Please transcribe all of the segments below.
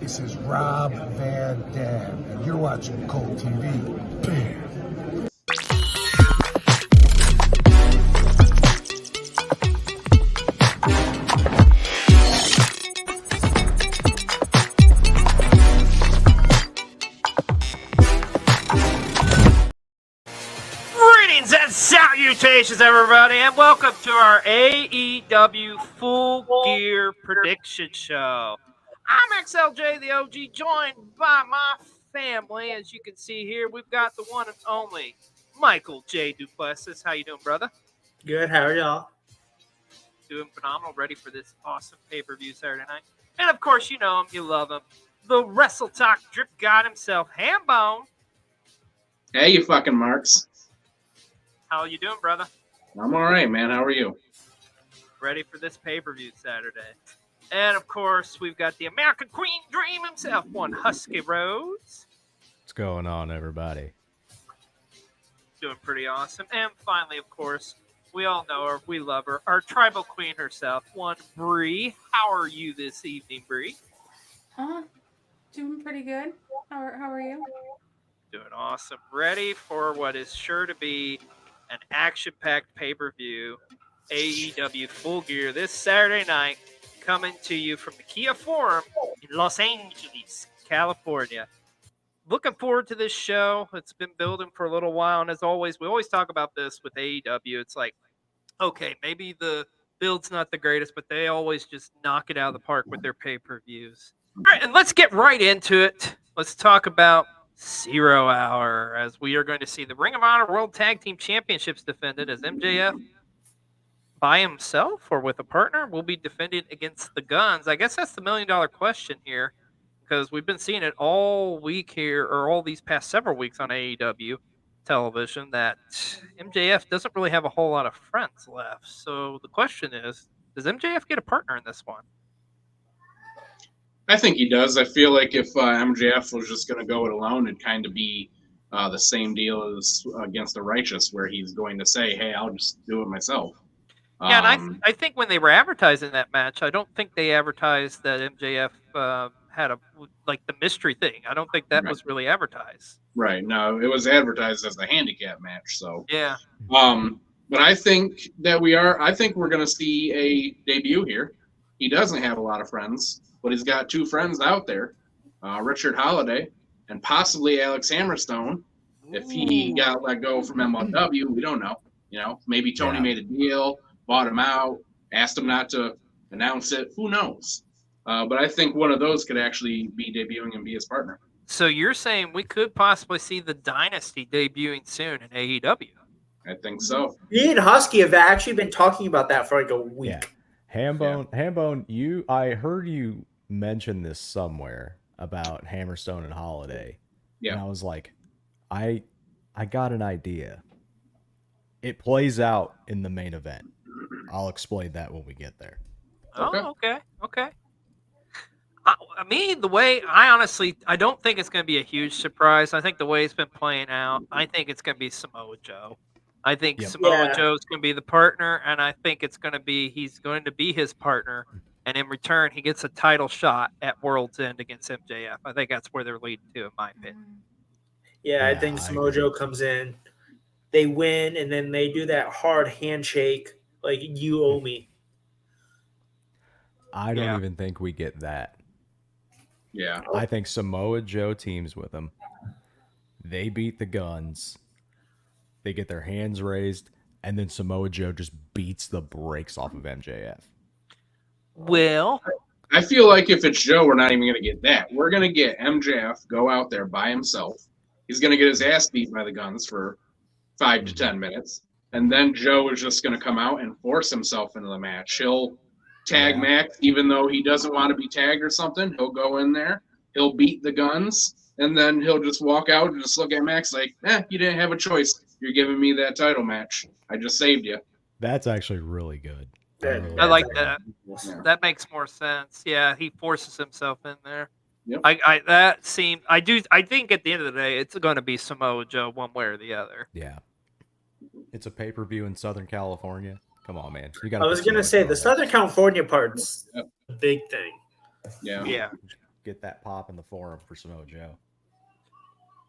This is Rob Van Dam, and you're watching Cold TV. Bam! Greetings and salutations, everybody, and welcome to our AEW Full Gear Prediction Show. I'm Xlj the Og, joined by my family. As you can see here, we've got the one and only Michael J. Duplessis. How you doing, brother? Good. How are y'all? Doing phenomenal. Ready for this awesome pay-per-view Saturday night. And, of course, you know him. You love him. The Wrestle Talk drip god himself, Hambone. Hey, you fucking marks. How you doing, brother? I'm all right, man. How are you? Ready for this pay-per-view Saturday. And, of course, we've got the American Queen Dream himself, one Husky Rhodes. What's going on, everybody? Doing pretty awesome. And finally, of course, we all know her. We love her. Our tribal queen herself, one Breigh. How are you this evening, Breigh? Doing pretty good. How are you? Doing awesome. Ready for what is sure to be an action-packed pay-per-view, AEW Full Gear, this Saturday night, coming to you from the Kia Forum in Los Angeles, California. Looking forward to this show. It's been building for a little while, and as always, we always talk about this with AEW. It's like, okay, maybe the build's not the greatest, but they always just knock it out of the park with their pay-per-views. All right, and let's get right into it. Let's talk about 0 Hour, as we are going to see the Ring of Honor World Tag Team Championships defended as MJF by himself or with a partner will be defended against the Guns. I guess that's the million-dollar question here, because we've been seeing it all week here, or all these past several weeks on AEW television, that MJF doesn't really have a whole lot of friends left. So the question is, does MJF get a partner in this one? I think he does. I feel like if MJF was just going to go it alone, it'd kind of be the same deal as against the Righteous, where he's going to say, hey, I'll just do it myself. Yeah, and I think when they were advertising that match, I don't think they advertised that MJF had the mystery thing. I don't think that was really advertised. Right. No, it was advertised as a handicap match. So yeah. But I think that we're going to see a debut here. He doesn't have a lot of friends, but he's got two friends out there, Richard Holiday and possibly Alex Hammerstone. If he got let go from MLW, we don't know. You know, maybe Tony made a deal, bought him out, asked him not to announce it. Who knows? But I think one of those could actually be debuting and be his partner. So you're saying we could possibly see the Dynasty debuting soon in AEW? I think so. Me and Husky have actually been talking about that for like a week. Yeah. Hambone, I heard you mention this somewhere about Hammerstone and Holiday. Yeah. And I was like, I got an idea. It plays out in the main event. I'll explain that when we get there. Oh, okay. I mean, I don't think it's going to be a huge surprise. I think the way it's been playing out, I think it's going to be Samoa Joe. I think Samoa Joe's going to be the partner, and I think he's going to be his partner, and in return, he gets a title shot at World's End against MJF. I think that's where they're leading to, in my opinion. Yeah, I think Samoa Joe comes in, they win, and then they do that hard handshake, like, you owe me. I don't even think we get that. Yeah. I think Samoa Joe teams with him. They beat the Guns. They get their hands raised, and then Samoa Joe just beats the brakes off of MJF. Well, I feel like if it's Joe, we're not even going to get that. We're going to get MJF go out there by himself. He's going to get his ass beat by the Guns for 5 to 10 minutes, and then Joe is just going to come out and force himself into the match. He'll tag Max, even though he doesn't want to be tagged or something. He'll go in there, he'll beat the Guns, and then he'll just walk out and just look at Max like, you didn't have a choice. You're giving me that title match. I just saved you. That's actually really good. I like that. Yeah. That makes more sense. Yeah, he forces himself in there. Yep. I think at the end of the day, it's going to be Samoa Joe one way or the other. Yeah. It's a pay-per-view in Southern California. Come on, man. I was going to say, the Southern California part's a big thing. Yeah. Yeah. get that pop in the forum for Samoa Joe.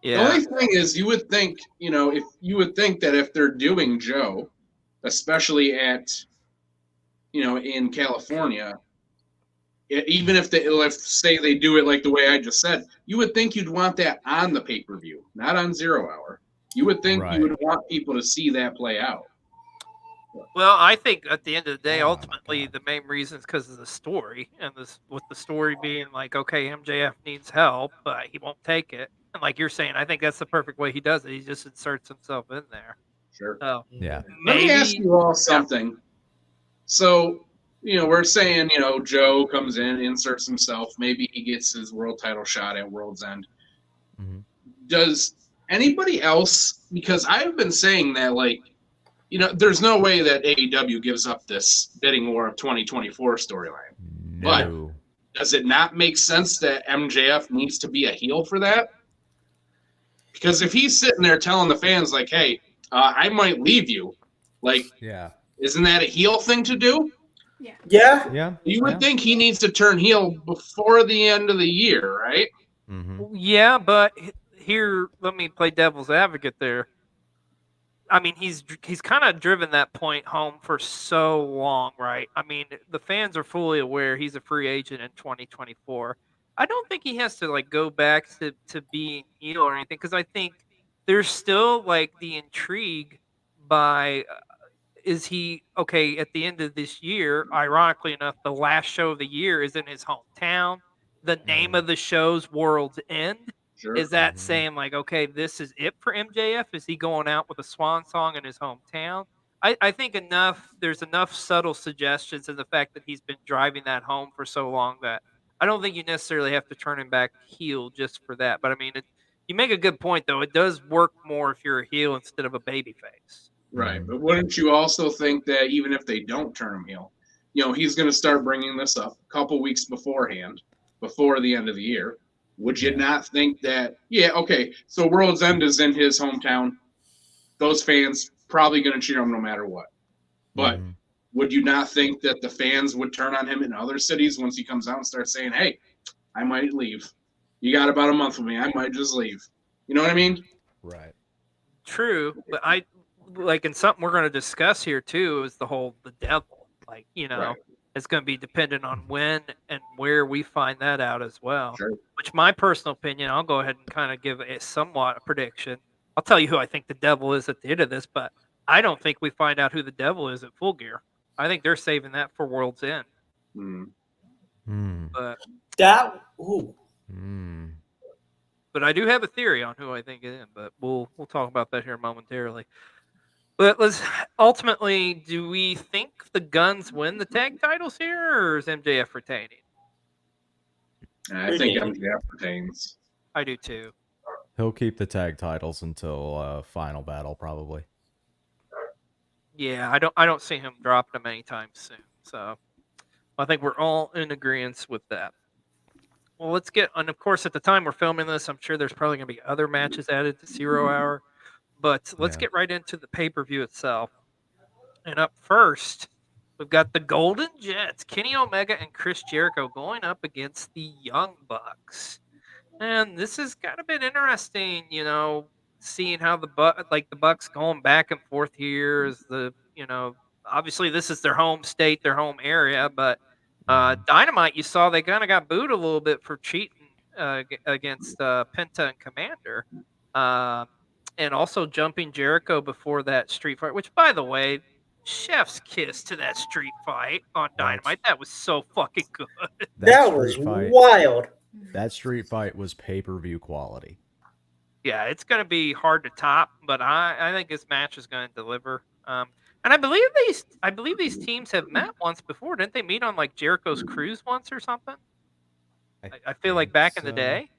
The Yeah. only thing is, you would think, that if they're doing Joe, especially at, in California, even if say they do it like the way I just said, you would think you'd want that on the pay-per-view, not on 0 Hour. You would think you would want people to see that play out. Well, I think at the end of the day, Oh, my ultimately, God. the main reason is because of the story, and with the story being like, okay, MJF needs help, but he won't take it. And like you're saying, I think that's the perfect way he does it. He just inserts himself in there. Sure. So Yeah. Let me ask maybe you all something. So, we're saying, Joe comes in, inserts himself. Maybe he gets his world title shot at World's End. Mhm. Does anybody else, because I've been saying that, like, there's no way that AEW gives up this bidding war of 2024 storyline. No. Does it not make sense that MJF needs to be a heel for that? Because if he's sitting there telling the fans, like, hey, I might leave you, like, Yeah. isn't that a heel thing to do? Yeah. Yeah. Yeah. You would think he needs to turn heel before the end of the year, right? Mm-hmm. yeah, but here, let me play devil's advocate there. I mean, he's kind of driven that point home for so long, right? I mean, the fans are fully aware he's a free agent in 2024. I don't think he has to like go back to being heel or anything because I think there's still like the intrigue by is he okay at the end of this year? Ironically enough, the last show of the year is in his hometown. The name of the show's World's End. Sure. Is that Mhm. saying like, okay, this is it for MJF? Is he going out with a swan song in his hometown? I think there's enough subtle suggestions in the fact that he's been driving that home for so long that I don't think you necessarily have to turn him back heel just for that. But I mean, you make a good point though. It does work more if you're a heel instead of a baby face. Right. Mhm. But wouldn't you also think that even if they don't turn him heel, he's going to start bringing this up a couple weeks beforehand, before the end of the year? Would you Yeah. not think that, okay, so World's End is in his hometown. Those fans probably going to cheer him no matter what. But Mhm. would you not think that the fans would turn on him in other cities once he comes out and starts saying, hey, I might leave. You got about a month with me. I might just leave. You know what I mean? Right. True, but I like in something we're going to discuss here too is the devil. Like, Right. it's going to be dependent on when and where we find that out as well. Sure. Which my personal opinion, I'll go ahead and kind of give a somewhat a prediction. I'll tell you who I think the devil is at the end of this, but I don't think we find out who the devil is at Full Gear. I think they're saving that for World's End. Hmm. Mm. But Ooh. Mm. I do have a theory on who I think it is, but we'll talk about that here momentarily. But let's ultimately, do we think the Guns win the tag titles here, or is MJF retaining? I think MJF retains. I do too. He'll keep the tag titles until Final Battle, probably. Yeah, I don't see him dropping them anytime soon. So I think we're all in agreement with that. Well, let's get, and of course, at the time we're filming this, I'm sure there's probably going to be other matches added to 0 Hour. But let's Yeah. get right into the pay per view itself. And up first, we've got the Golden Jets, Kenny Omega and Chris Jericho going up against the Young Bucks. And this has kind of been interesting, seeing how the Bucks going back and forth here is obviously this is their home state, their home area, but Mhm. Dynamite, you saw they kind of got booed a little bit for cheating against Penta and Commander. Um, and also jumping Jericho before that street fight, which, by the way, chef's kiss to that street fight on Dynamite. That was so fucking good. That was wild. That street fight was pay-per-view quality. Yeah, it's going to be hard to top, but I think this match is going to deliver. And I believe these teams have met once before, didn't they? Meet on like Jericho's Cruise once or something. I feel like think back in the so. day.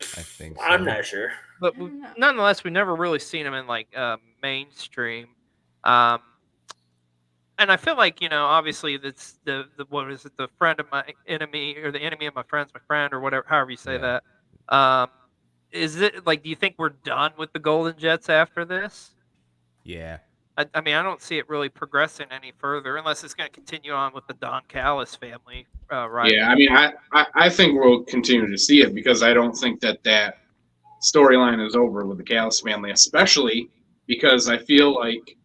I think so. I'm not sure. But I don't know. nonetheless, we've never really seen him in like mainstream. Um, and I feel like obviously that's the what is it, the friend of my enemy or the enemy of my friend's my friend or whatever, however you say Yeah. that. Is it like, do you think we're done with the Golden Jets after this? Yeah. I mean, I don't see it really progressing any further unless it's going to continue on with the Don Callis family, right? Yeah, I mean, I think we'll continue to see it because I don't think that storyline is over with the Callis family, especially because I feel like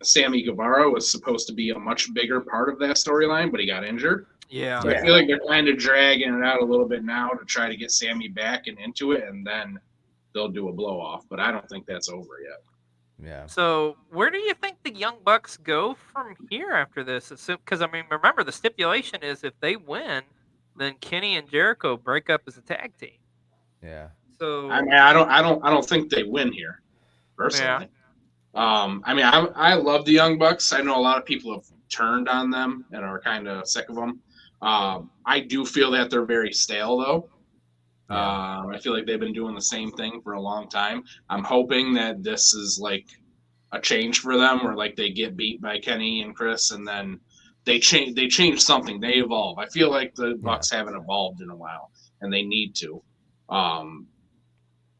Sammy Guevara was supposed to be a much bigger part of that storyline, but he got injured. Yeah. So I feel like they're kind of dragging it out a little bit now to try to get Sammy back and into it, and then they'll do a blow off. But I don't think that's over yet. Yeah. So where do you think the Young Bucks go from here after this? Because I mean, remember the stipulation is if they win, then Kenny and Jericho break up as a tag team. Yeah. So I mean, I don't think they win here, personally. I mean, I love the Young Bucks. I know a lot of people have turned on them and are kind of sick of them. I do feel that they're very stale, though. I feel like they've been doing the same thing for a long time. I'm hoping that this is like a change for them, where like they get beat by Kenny and Chris, and then they change something. They evolve. I feel like the Bucks haven't evolved in a while, and they need to.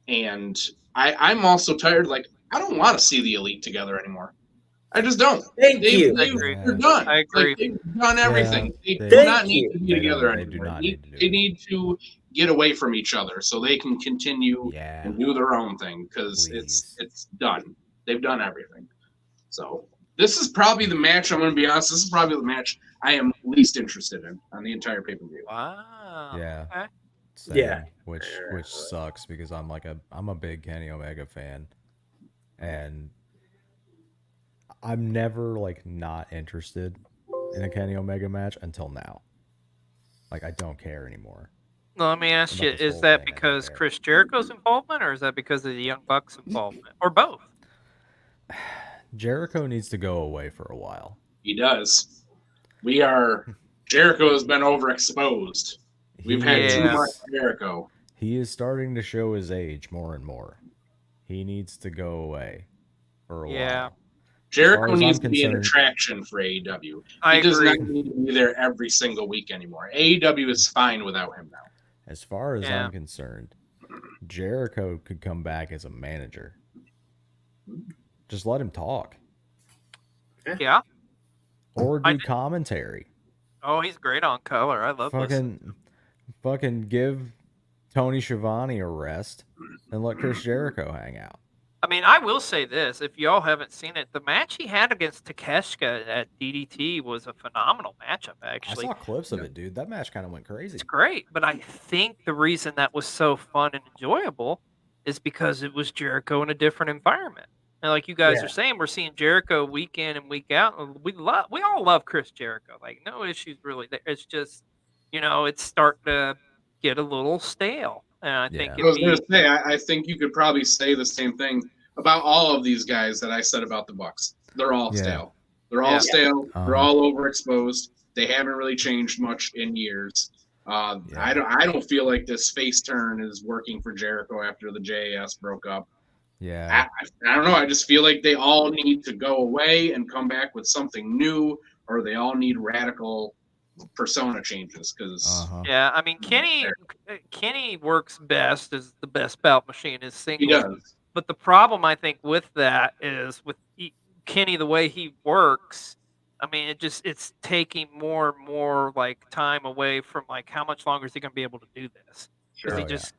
And I'm also tired. Like, I don't want to see the Elite together anymore. I just don't. Thank you. They're done. I agree. Like, they've done everything. Yeah, they they- do not need to be They together don't. They do anymore. not need to do They it. need to get away from each other so they can continue Yeah. and do their own thing, because Please. it's done. They've done everything. So this is probably the match. I'm going to be honest. This is probably the match I am least interested in on the entire pay-per-view. wow. Yeah. Okay. Same, Yeah. which sucks because I'm a big Kenny Omega fan, and I'm never like not interested in a Kenny Omega match until now. Like, I don't care anymore. No, let me ask About you: this is whole that thing, I don't because care. Chris Jericho's involvement, or is that because of the Young Bucks' involvement, or both? Jericho needs to go away for a while. He does. Jericho has been overexposed. We've had too Yeah. much Jericho. He is starting to show his age more and more. He needs to go away for a Yeah. while. Jericho as needs I'm to be an concerned- attraction for AEW. I He does agree. not need to be there every single week anymore. AEW is fine without him now. As far as Yeah. I'm concerned, Jericho could come back as a manager. Just let him talk. Yeah. Or I do did- commentary. Oh, he's great on color. I love listening. Fucking give Tony Schiavone a rest and let Chris Jericho hang out. I mean, I will say this: if y'all haven't seen it, the match he had against Takeshita at DDT was a phenomenal matchup. Actually, I saw clips of it, dude. That match kind of went crazy. it's great. But I think the reason that was so fun and enjoyable is because it was Jericho in a different environment. And like you guys Yeah. are saying, we're seeing Jericho week in and week out. And we all love Chris Jericho. Like, no issues really there. It's just, it's starting to get a little stale. And I think Yeah. I was it'd going be to say, I think you could probably say the same thing about all of these guys that I said about the Bucks. They're all Yeah. stale. They're all Yeah. stale. They're Uh-huh. all overexposed. They haven't really changed much in years. Yeah. I don't feel like this face turn is working for Jericho after the JAS broke up. Yeah. I don't know. I just feel like they all need to go away and come back with something new, or they all need radical persona changes. Because Uh-huh. Yeah, I mean Kenny works best as the best bout machine is he singles. does. But the problem I think with that is with Kenny the way he works. I mean, it's taking more and more like time away from like how much longer is he going to be able to do this? Because Oh, he yeah. just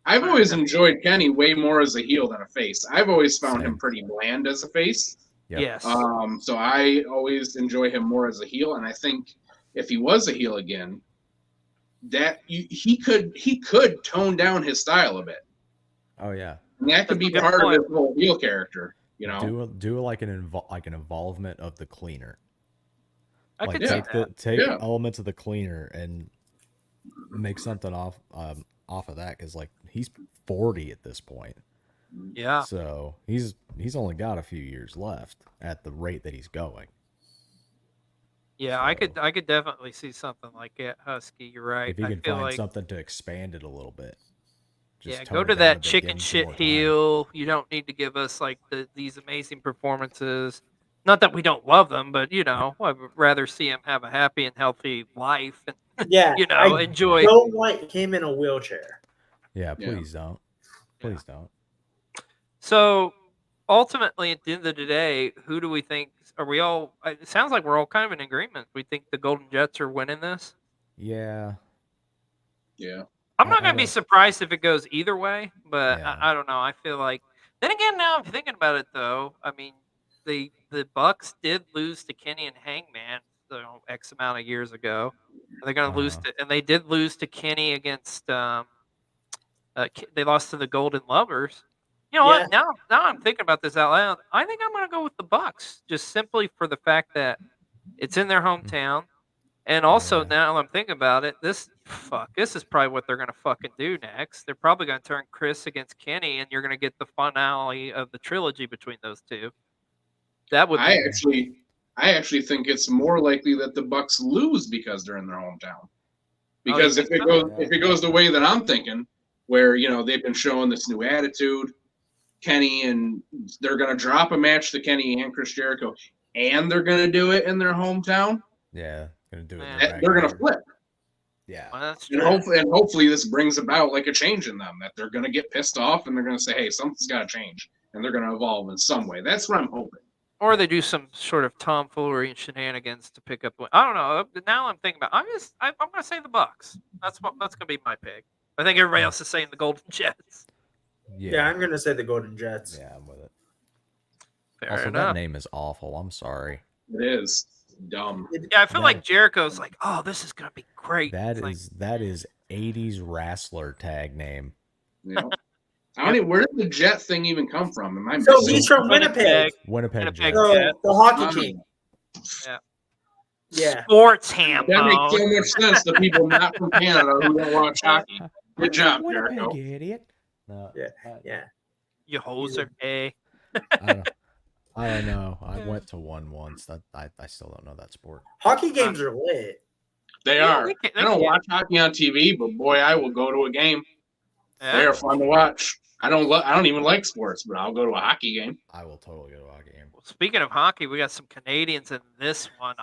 I've always enjoyed Kenny way more as a heel than a face. I've always found him Same. pretty bland as a face. Yep. yes, So I always enjoy him more as a heel, and I think if he was a heel again, he could tone down his style a bit, Oh yeah. and that could be Good part point. of his whole heel character. You know, Do like an involvement of the cleaner. I Like could see take that. elements of the cleaner and make something off of that, because like he's 40 at this point. Yeah, So he's only got a few years left at the rate that he's going. yeah, I could definitely see something like it, Husky. You're right. If he I can feel find like something to expand it a little bit. Just yeah, tone go it to down a that bit, give chicken him some shit more time. heel. You don't need to give us like these amazing performances. Not that we don't love them, but I would rather see him have a happy and healthy life and Yeah. I enjoy. don't want him in a wheelchair. Yeah, Yeah. please don't. Please don't. So, ultimately, at the end of the day, who do we think? Are we all? It sounds like we're all kind of in agreement. We think the Golden Jets are winning this. Yeah. Yeah. I'm not I going to be don't- surprised if it goes either way, but Yeah. I don't know. I feel like then again, now I'm thinking about it though. I mean, the Bucks did lose to Kenny and Hangman, X amount of years ago. They're going to lose Uh-huh. to, and they did lose to Kenny against. They lost to the Golden Lovers. You know Yeah. what? Now I'm thinking about this out loud. I think I'm going to go with the Bucks, just simply for the fact that it's in their hometown. And also, Yeah. now I'm thinking about it, this is probably what they're going to fucking do next. They're probably going to turn Chris against Kenny, and you're going to get the finale of the trilogy between those two. That would I be. actually think it's more likely that the Bucks lose because they're in their hometown. you Because think if so? it goes the way that I'm thinking, where they've been showing this new attitude, Kenny, and they're gonna drop a match to Kenny and Chris Jericho, and they're gonna do it in their hometown, Yeah. Gonna do it. In Yeah. their they're gonna backyard. flip. Yeah. Well, that's And true. hopefully this brings about like a change in them, that they're gonna get pissed off and they're gonna say, hey, something's gotta change, and they're gonna evolve in some way. That's what I'm hoping. Or they do some sort of tomfoolery and shenanigans to pick up. I don't know. Now I'm thinking about. I'm going to say the Bucks. That's going to be my pick. I think everybody else is saying the Golden Jets. Yeah, I'm gonna say the Golden Jets. Yeah, I'm with it. Fair Also, enough. that name is awful. I'm sorry. It is dumb. Yeah, I feel That- like Jericho's like, oh, this is gonna be great. That It's is 80s wrestler tag name. I don't even, where did the Jet thing even come from? Am I So missing? he's from Winnipeg. Winnipeg Winnipeg Jets. So Jets. the hockey team. Yeah. Yeah. Sports That makes so Hambone. much sense to people not from Canada who don't watch hockey. Good job, Jericho. Winnipeg, you idiot. No, Yeah. You hoser, eh? I don't know. I went to one once. I still don't know that sport. Hockey games are lit. They Yeah, are. they I don't can- watch hockey on TV, but boy, I will go to a game. Yeah. They are fun to watch. I don't even like sports, but I'll go to a hockey game. I will totally go to a hockey game. Well, speaking of hockey, we got some Canadians in this one.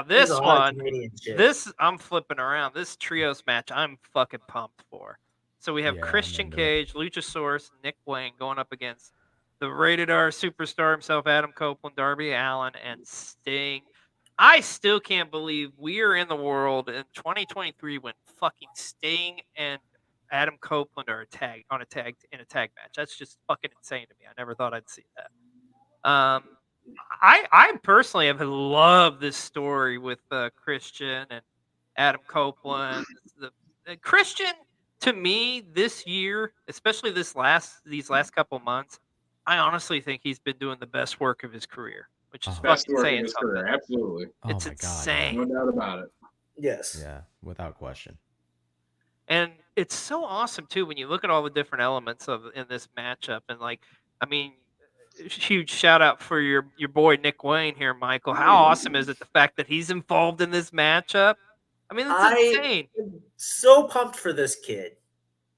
There's a lot of Canadian shit. I'm flipping around. This trios match, I'm fucking pumped for. So we have Yeah, I'm Christian into it. Cage, Luchasaurus, Nick Wayne going up against the rated R superstar himself, Adam Copeland, Darby Allin, and Sting. I still can't believe we are in the world in 2023 when fucking Sting and Adam Copeland are in a tag match. That's just fucking insane to me. I never thought I'd see that. I personally have loved this story with Christian and Adam Copeland. Christian, to me, this year, especially these last couple months, I honestly think he's been doing the best work of his career, which is Best fucking work of saying his something. career, absolutely. Oh It's my god. insane. No doubt about it. Yes. Yeah, without question. And it's so awesome too when you look at all the different elements in this matchup. And huge shout out for your boy Nick Wayne here, Michael. How awesome is it the fact that he's involved in this matchup? I mean, it's insane. I'm so pumped for this kid.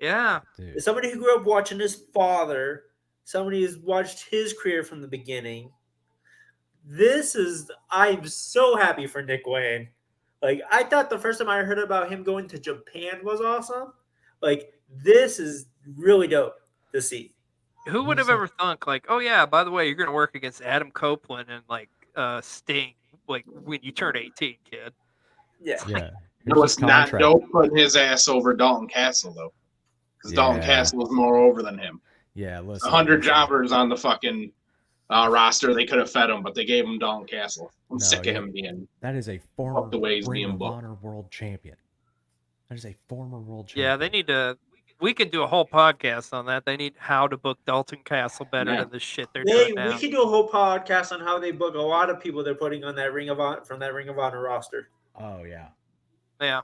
Yeah. Dude. As somebody who grew up watching his father, somebody who's watched his career from the beginning. I'm so happy for Nick Wayne. Like, I thought the first time I heard about him going to Japan was awesome. Like, this is really dope to see. Who would have ever thunk, like, oh yeah, by the way, you're gonna work against Adam Copeland and Sting, like when you turn 18, kid. Yeah. Yeah. No, it's not dope putting his ass over Dalton Castle though, because Dalton Castle was more over than him. Yeah, listen. 100 jobbers on the fucking roster. They could have fed him, but they gave him Dalton Castle. I'm sick of him being. That is a former the way he's Ring being of booked. Honor world champion. That is a former world champion. Yeah, they need to. We could do a whole podcast on that. They need how to book Dalton Castle better than the shit they're doing now. We could do a whole podcast on how they book a lot of people they're putting on that Ring of Honor from that Ring of Honor roster. Oh yeah. Yeah.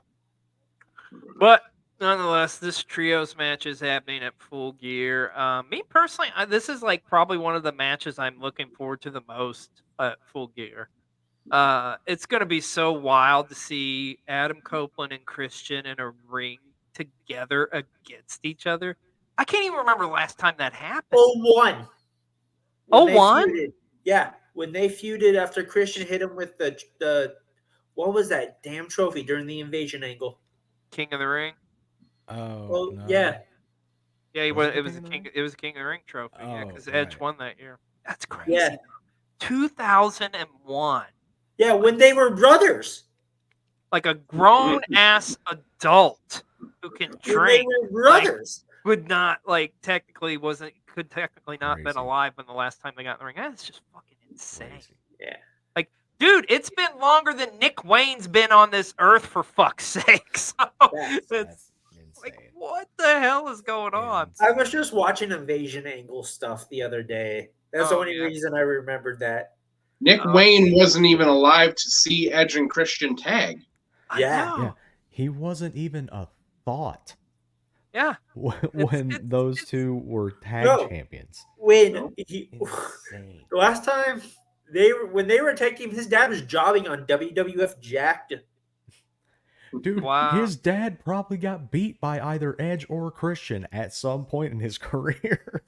But nonetheless, this trios match is happening at Full Gear. Me personally, this is like probably one of the matches I'm looking forward to the most at Full Gear. It's going to be so wild to see Adam Copeland and Christian in a ring together against each other. I can't even remember the last time that happened. 01. Oh, When they 01? feuded. Yeah, when they feuded after Christian hit him with the what was that damn trophy during the invasion angle? King of the Ring. Oh. Well, no. yeah. Yeah, Was it it the was King of the King. It was King of the Ring trophy. Yeah, Oh, because Edge right. won that year. That's crazy. Yeah. 2001. Yeah, when they were brothers. Like a grown ass adult who can When they drink were brothers. would not could technically not been Crazy. alive when the last time they got in the ring. That's just fucking insane. Crazy. Yeah. Like, dude, it's been longer than Nick Wayne's been on this earth, for fuck's sake. So That's it's insane. like, what the hell is going on? I was just watching Invasion Angle stuff the other day. That's the Oh, only yeah. reason I remembered that. Nick Wayne wasn't even alive to see Edge and Christian tag. I Yeah. know. Yeah, he wasn't even a thought Yeah. when those two were tag No. champions. When Insane. the last time when they were tag team, his dad was jobbing on WWF Jacked. Dude, Wow. his dad probably got beat by either Edge or Christian at some point in his career.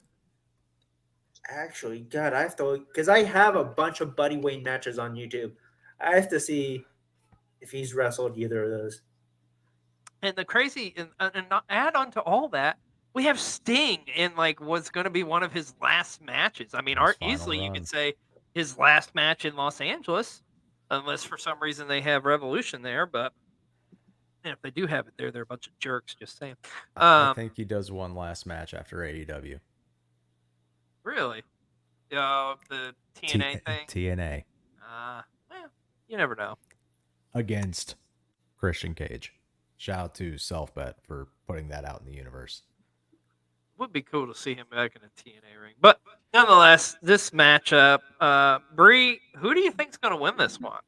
Actually, God, I have to, because I have a bunch of Buddy Wayne matches on YouTube. I have to see if he's wrestled either of those. And the crazy, and not add on to all that, we have Sting in like what's going to be one of his last matches. I mean, His final easily you run. could say his last match in Los Angeles, unless for some reason they have Revolution there. But if they do have it there, they're a bunch of jerks. Just saying. I think he does one last match after AEW. Really? The TNA thing? TNA. You never know. Against Christian Cage. Shout out to Selfbet for putting that out in the universe. Would be cool to see him back in a TNA ring. But nonetheless, this matchup, Breigh, who do you think's going to win this one?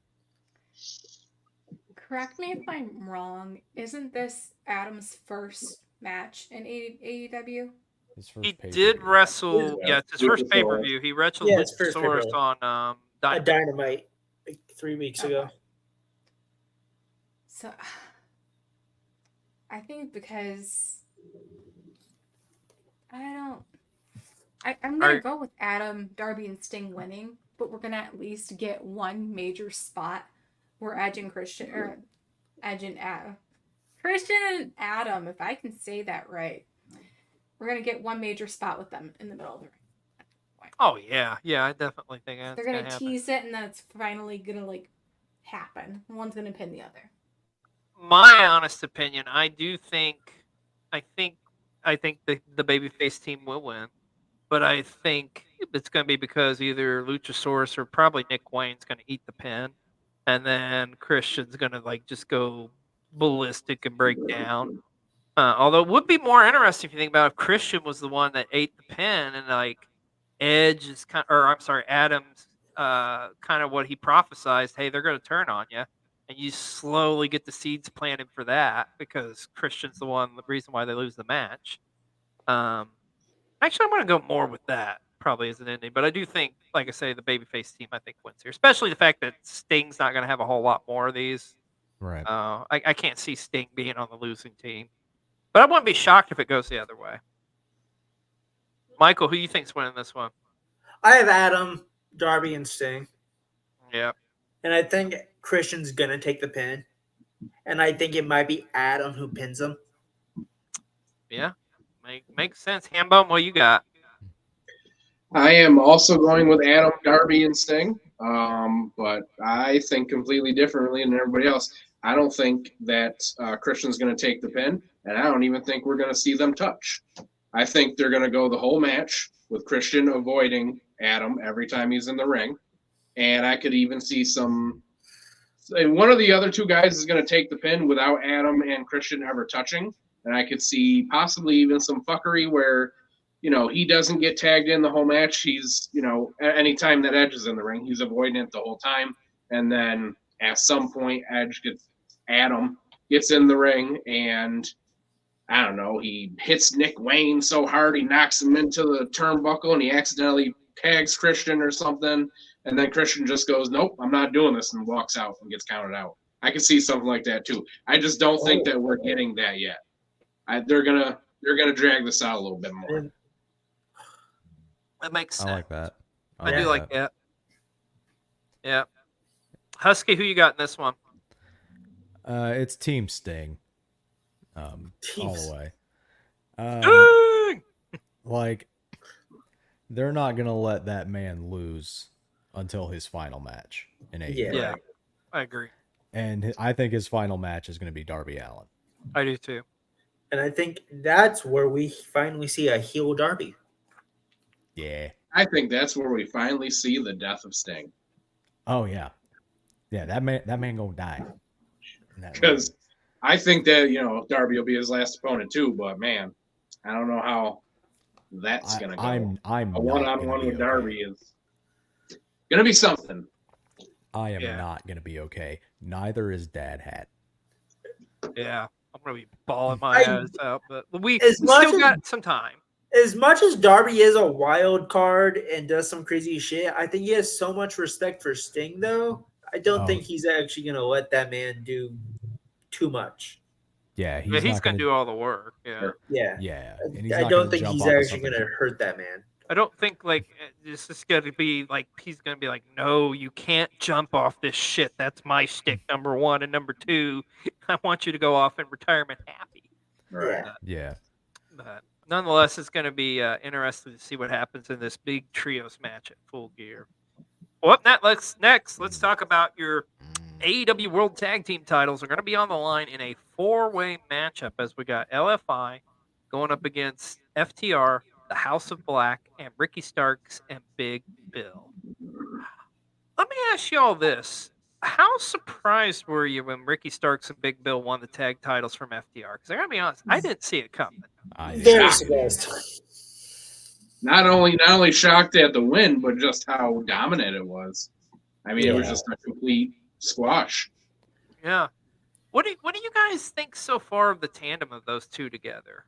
Correct me if I'm wrong. Isn't this Adam's first match in AEW? His first He pay-per-view. did wrestle. Yeah, it's his first Luchasaurus. pay-per-view. He wrestled Yeah, his first Luchasaurus pay-per-view. on A Dynamite. Dynamite like 3 weeks ago. So, I think because I'm gonna go with Adam, Darby, and Sting winning, but we're gonna at least get one major spot where Christian and Adam, if I can say that right, we're gonna get one major spot with them in the middle of the ring. Oh yeah, I definitely think that's They're gonna gonna happen. tease it, and then it's finally gonna happen. One's gonna pin the other. My honest opinion, I think the babyface team will win, but I think it's going to be because either Luchasaurus or probably Nick Wayne's going to eat the pin, and then Christian's going to just go ballistic and break down. Although it would be more interesting if you think about if Christian was the one that ate the pin, and Edge is Adam's kind of what he prophesized. Hey, they're going to turn on you. And you slowly get the seeds planted for that because Christian's the reason why they lose the match. Actually, I'm going to go more with that probably as an ending. But I do think, like I say, the babyface team I think wins here, especially the fact that Sting's not going to have a whole lot more of these. Right. I can't see Sting being on the losing team, but I wouldn't be shocked if it goes the other way. Michael, who you think's winning this one? I have Adam, Darby, and Sting. Yeah. And I think Christian's going to take the pin. And I think it might be Adam who pins him. Yeah. Makes sense. Hambone, what you got? I am also going with Adam, Darby, and Sting, but I think completely differently than everybody else. I don't think that Christian's going to take the pin, and I don't even think we're going to see them touch. I think they're going to go the whole match with Christian avoiding Adam every time he's in the ring. And I could even see one of the other two guys is going to take the pin without Adam and Christian ever touching. And I could see possibly even some fuckery where, he doesn't get tagged in the whole match. He's, any time that Edge is in the ring, he's avoiding it the whole time. And then at some point, Adam gets in the ring and I don't know, he hits Nick Wayne so hard he knocks him into the turnbuckle and he accidentally tags Christian or something. And then Christian just goes, nope, I'm not doing this, and walks out and gets counted out. I could see something like that too. I just don't think that we're getting that yet. They're gonna drag this out a little bit more. That makes sense. I like that. I do like that. Yeah. Husky, who you got in this one? It's Team Sting. All the way. they're not gonna let that man lose until his final match in AEW. Yeah. Yeah, I agree. And I think his final match is gonna be Darby Allin. I do too. And I think that's where we finally see a heel Darby. Yeah. I think that's where we finally see the death of Sting. Oh yeah. Yeah, that man gonna die. Because I think that, Darby will be his last opponent too, but man, I don't know how that's gonna go. I'm A not one-on-one gonna be with okay. Darby is gonna be something. I am Yeah. not gonna be okay. Neither is Dad Hat. Yeah, I'm gonna be bawling my I- eyes out, but we As much still as- got some time. As much as Darby is a wild card and does some crazy shit, I think he has so much respect for Sting, though. I don't Oh. think he's actually going to let that man do too much. Yeah, He's he's not gonna gonna do all the work. Yeah, Yeah. Yeah, and he's I not don't gonna think jump he's off of actually something. going to hurt that man. I don't think like this is gonna be like he's gonna be like, no, you can't jump off this shit. That's my stick, number one, and number two, I want you to go off in retirement happy. Right. Yeah. But nonetheless, it's going to be interesting to see what happens in this big trios match at Full Gear. Well, let's talk about your AEW World Tag Team titles. Are going to be on the line in a four-way matchup as we got LFI going up against FTR, the House of Black, and Ricky Starks and Big Bill. Let me ask you all this. How surprised were you when Ricky Starks and Big Bill won the tag titles from FTR? Because I gotta be honest, I didn't see it coming. Very shocked. surprised. Not only shocked at the win, but just how dominant it was. I mean, it was Yeah. just a complete squash. Yeah. What do you guys think so far of the tandem of those two together?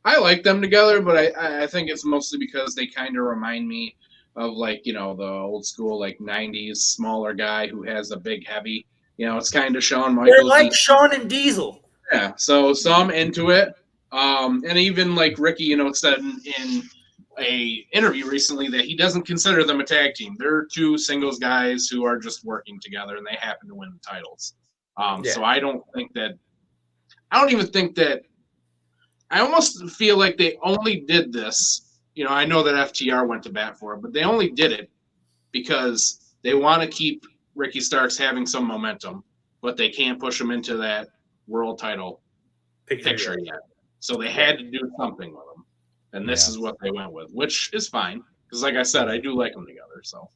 I like them together, but I think it's mostly because they kind of remind me of the old school 90s smaller guy who has a big heavy. It's kind of Shawn They're Michaels. like Shawn and Diesel. Yeah, so I'm into it. And even Ricky, said in a interview recently that he doesn't consider them a tag team. They're two singles guys who are just working together, and they happen to win the titles. So I don't even think that. I almost feel like they only did this. I know that FTR went to bat for it, but they only did it because they want to keep Ricky Starks having some momentum, but they can't push him into that world title picture yet. So they had to do something with him, and this is what they went with, which is fine because, like I said, I do like them together. So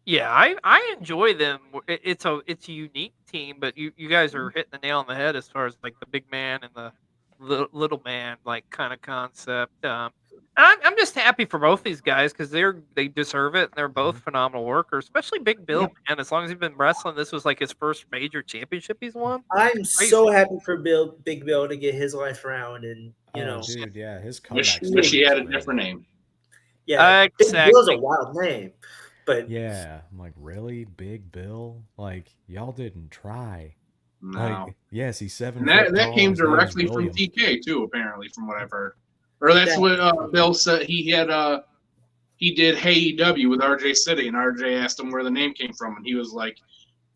Yeah, I enjoy them. It's a unique team, but you guys are hitting the nail on the head as far as the big man and the little man kind of concept. I'm just happy for both these guys because they deserve it. And they're both phenomenal workers, especially Big Bill. Man, as long as he's been wrestling, this was his first major championship he's won. I'm so happy for Big Bill to get his life around, and dude, yeah, his comeback. wish he had a different name. yeah, Big Exactly. Bill's a wild name, but Yeah, I'm like, really, Big Bill? Like, y'all didn't try. No. Like, yes, he's 7 And foot that tall, came his name's directly from William. TK too, apparently, from what I've heard. Or that's what Bill said. He did Hey EW with RJ City, and RJ asked him where the name came from, and he was like,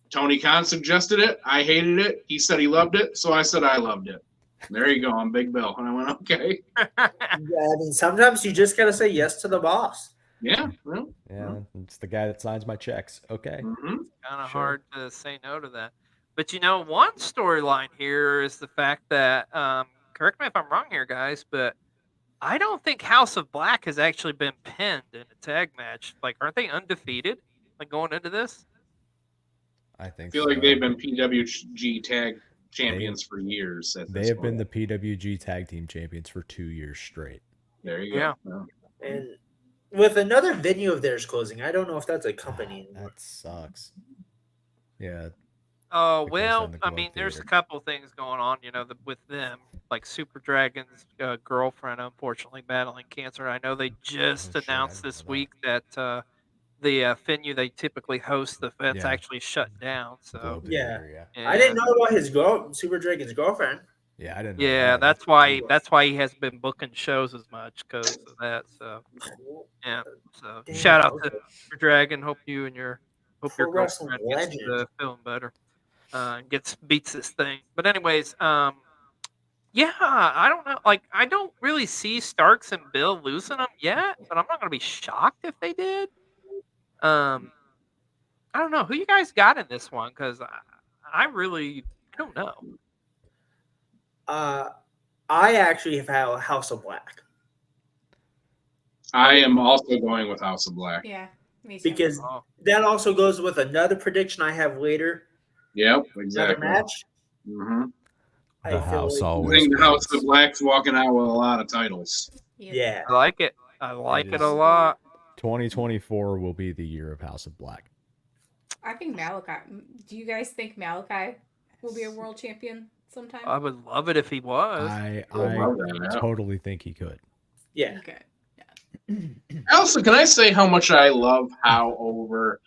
Tony Khan suggested it. I hated it. He said he loved it, so I said I loved it. There you go. I'm Big Bill, and I went, okay. yeah, I mean, sometimes you just gotta say yes to the boss. Yeah. Well, Yeah, it's the guy that signs my checks. Okay. mm-hmm. Kind of Sure. hard to say no to that. But one storyline here is the fact that, correct me if I'm wrong here, guys, but I don't think House of Black has actually been pinned in a tag match. Aren't they undefeated? Going into this? I I think feel so. like they've been PWG tag champions for years. They have been the PWG tag team champions for 2 years straight. There you go. Yeah. Well, And with another venue of theirs closing, I don't know if that's a company anymore. That sucks. Yeah. Oh, It goes well, down the I Globe mean, there's a Theater. couple things going on, with them, like Super Dragon's girlfriend, unfortunately, battling cancer. I know they just Oh, shit, I announced didn't this know that. week that the venue they typically host the events Yeah. actually shut down. So, Globe Yeah. Theater, yeah. I didn't know about Super Dragon's girlfriend. Yeah, I didn't know Yeah, that. that's why he hasn't been booking shows as much because of that. So, yeah. So, Damn, shout out okay. to Super Dragon. Hope your Pro wrestling girlfriend gets legend. feeling better. Beats this thing. But anyways, Yeah, I don't know. Like, I don't really see Starks and Bill losing them yet, but I'm not going to be shocked if they did. I don't know. Who you guys got in this one? Because I don't know. I actually have had House of Black I am also going with House of Black. Yeah, me too. because Oh. that also goes with another prediction I have later. Yep, Another exactly. match. Mm-hmm. The house I always think the House wins. of Black's walking out with a lot of titles. Yeah. I like it. I like it a is- lot. 2024 will be the year of House of Black. I think Malachi. Do you guys think Malachi will be a world champion sometime? I would love it if he was. I love that, yeah. totally think he could. Yeah. Okay. Also, can I say how much I love how over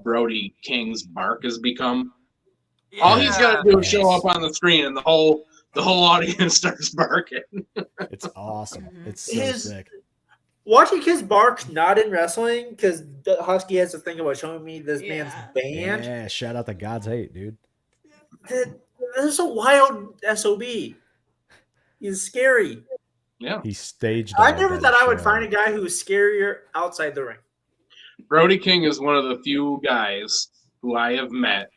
Brody King's bark has become? All he's got to do is show up on the screen, and the whole audience starts barking. It's awesome. Mhm. It's so sick. Watching his bark not in wrestling, because Husky has to think about showing me this man's band. Yeah, shout out to God's Hate, dude. That's a wild SOB. He's scary. Yeah. He staged. I all never that thought I would show. find a guy who was scarier outside the ring. Brody King is one of the few guys who I have met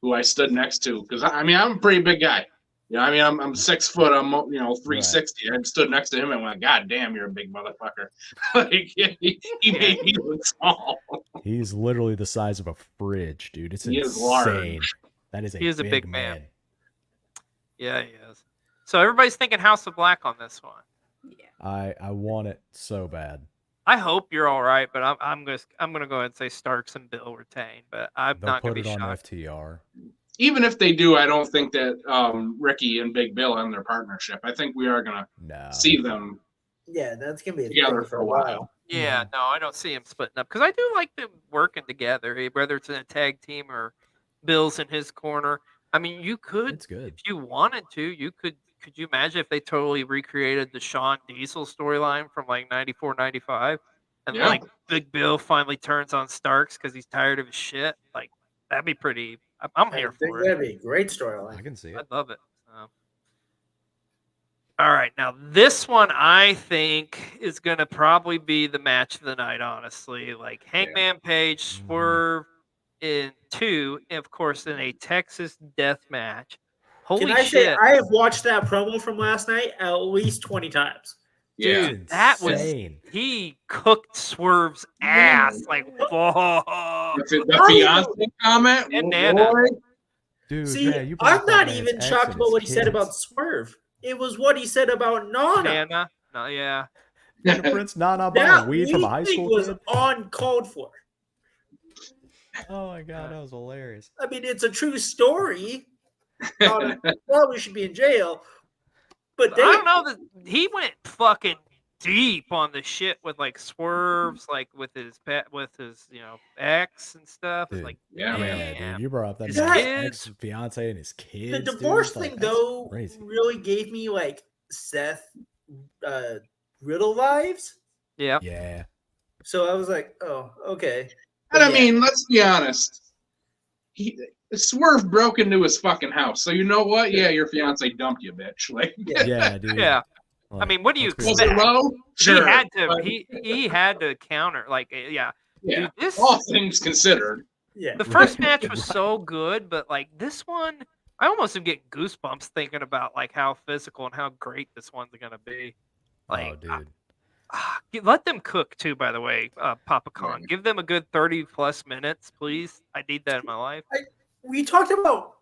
who I stood next to because I'm a pretty big guy. Yeah, I'm 6 foot. I'm 360. I stood next to him and went, "God damn, you're a big motherfucker!" Like he made me look small. He's literally the size of a fridge, dude. It's He is insane. large. That is He is a a big big man. man. Yeah, he is. So everybody's thinking House of Black on this one. Yeah. I want it so bad. I hope you're all right, but I'm gonna go ahead and say Starks and Bill retain, but I'm They'll not gonna put be it on shocked. FTR. Even if they do, I don't think that Ricky and Big Bill end their partnership. I think we are gonna No. see them Yeah, that's gonna be a together thing for a while. Yeah, no, I don't see him splitting up because I do like them working together, whether it's in a tag team or Bill's in his corner. I mean, you could, It's good. if you wanted to, you could. Could you imagine if they totally recreated the Shawn Diesel storyline from like 94, 95? And Yeah. like Big Bill finally turns on Starks because he's tired of his shit? Like, that'd be pretty. I'm I here think for it. that'd be a great I storyline. can see it. I'd love it. All right, now this one I think is going to probably be the match of the night, honestly. Like Hangman Page, Swerve in 2, and of course, in a Texas death match. Holy Can I shit. say I have watched that promo from last night at least 20 times. Yeah. Dude, that was insane. he cooked Swerve's ass like whoa. The fiance comment, And boy. Nana. Dude, See, yeah, you brought I'm that not man's even ex shocked and about his what he said kids. about Swerve. It was what he said about Nana. Nana. No, yeah. And Prince Nana That buying weed from a high thing school was kid. uncalled for. Oh my god, that was hilarious. I mean, it's a true story. Probably should be in jail. But I don't know that he went fucking deep on the shit with like Swerves, like with his ex and stuff. It's Dude, like, Yeah, man. Yeah, damn. dude, you brought up that His man's kids. ex fiance and his kids. the dude. divorce Like, thing, that's though, crazy. really gave me like Seth Riddle vibes. Yeah. Yeah, So I was like, oh, okay. And I Yeah. mean, let's be honest. Swerve broke into his fucking house. So you know what? Yeah, your fiance dumped you, bitch. Like, yeah, dude. Yeah. Like, I mean, what do you let's be was it expect? low? Sure. He had to. But, He had to counter. Like, yeah. yeah. Dude, this All things considered. Yeah. the first match was so good, but like this one, I almost am getting goosebumps thinking about like how physical and how great this one's gonna be. Like, Oh, dude. let them cook too. By the way, Papa Khan, give them a good 30+ minutes, please. I need that in my life. We talked about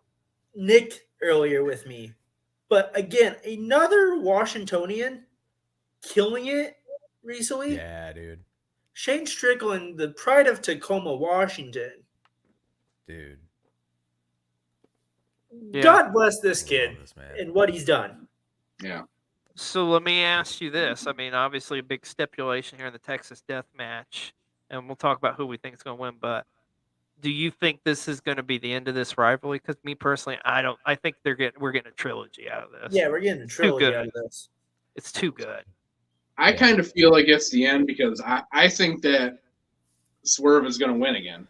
Nick earlier with me, but again, another Washingtonian killing it recently. Yeah, dude. Shane Strickland, the pride of Tacoma, Washington. Dude. Yeah. God bless this I kid love this man. and what he's done. Yeah. So let me ask you this. I mean, obviously a big stipulation here in the Texas Death Match, and we'll talk about who we think is going to win. But do you think this is going to be the end of this rivalry? Because me personally, I don't. I think we're getting a trilogy out of this. Yeah, we're getting a trilogy good. out of this. It's too good. I Yeah. kind of feel like it's the end because I think that Swerve is going to win again.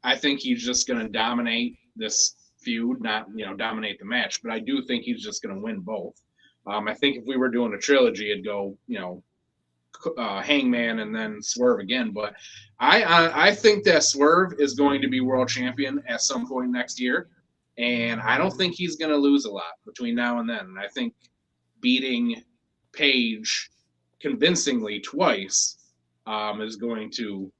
I think he's just going to dominate this feud, not dominate the match, but I do think he's just going to win both. I think if we were doing a trilogy, it'd go, Hangman and then Swerve again. But I think that Swerve is going to be world champion at some point next year, and I don't think he's going to lose a lot between now and then. And I think beating Page convincingly twice is going to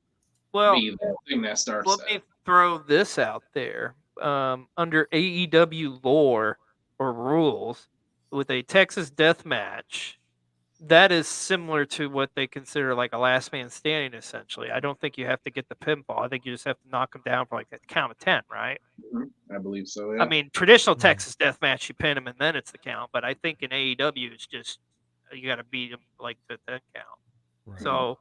be the thing that starts. Let me throw this out there. Under AEW lore or rules, with a Texas death match, that is similar to what they consider like a last man standing, essentially. I don't think you have to get the pinfall. I think you just have to knock them down for like a count of 10, right? I believe so, yeah. I mean, traditional Texas death match, you pin them and then it's the count. But I think in AEW, it's just you got to beat them like to that count. Right. So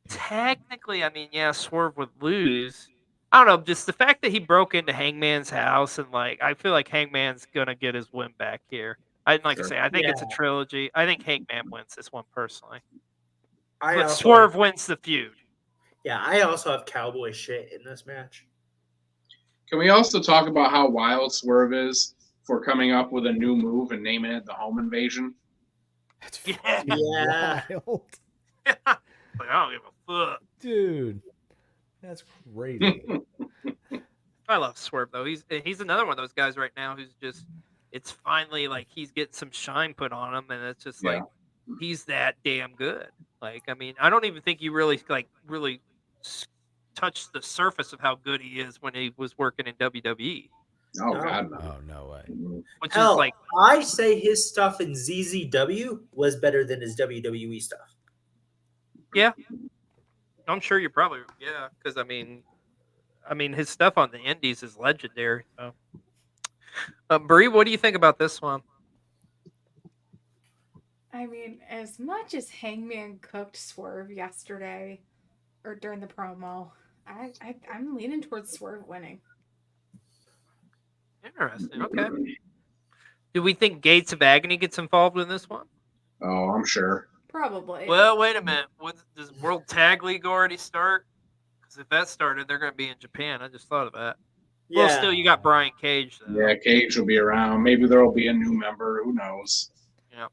technically, I mean, yeah, Swerve would lose. I don't know, just the fact that he broke into Hangman's house and like I feel like Hangman's gonna get his win back here. I say I think it's a trilogy. I think Hangman wins this one personally. But Swerve wins the feud. Yeah, I also have cowboy shit in this match. Can we also talk about how wild Swerve is for coming up with a new move and naming it the Home Invasion? That's Yeah. wild. Like, I don't give a fuck. Dude, that's crazy. I love Swerve though. He's another one of those guys right now who's just it's finally like he's getting some shine put on him, and it's just like he's that damn good. Like, I mean, I don't even think you really touched the surface of how good he is when he was working in WWE. Oh God, no. Oh, no way. Which Hell, is like I say his stuff in ZZW was better than his WWE stuff. yeah. I'm sure you're probably because I mean his stuff on the Indies is legendary. So. Breigh, what do you think about this one? I mean, as much as Hangman cooked Swerve yesterday or during the promo, I'm leaning towards Swerve winning. Interesting. Okay. Do we think Gates of Agony gets involved in this one? Oh, I'm sure. Probably. Well, wait a minute. Does World Tag League already start? Because if that started, they're going to be in Japan. I just thought of that. Yeah. Well, still, you got Brian Cage, though. Yeah, Cage will be around. Maybe there will be a new member. Who knows? Yeah.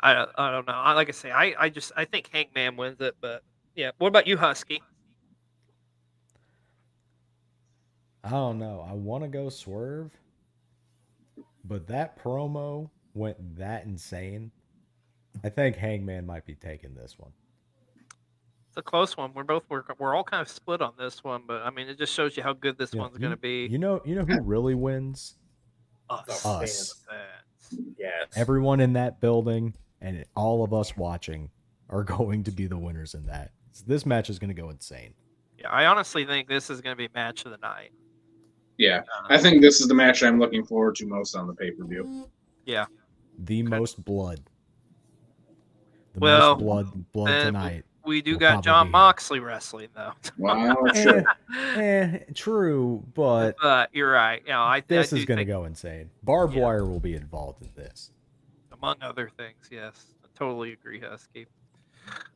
I don't know. Like I say, I think Hangman wins it, but yeah. What about you, Husky? I don't know. I want to go Swerve, but that promo went that insane. I think Hangman might be taking this one. It's a close one. We're all kind of split on this one, but I mean, it just shows you how good this one's going to be. You know who really wins? Us. Yes. Everyone in that building and all of us watching are going to be the winners in that. So this match is going to go insane. Yeah, I honestly think this is going to be match of the night. Yeah, I think this is the match I'm looking forward to most on the pay-per-view. Yeah. The most blood. The Well, most blood tonight. We do will got probably John be Moxley wrestling, though. Wow, sure. True, but you're right. Yeah, this I is going to go insane. Barbed wire will be involved in this. Among other things, yes. I totally agree, Husky.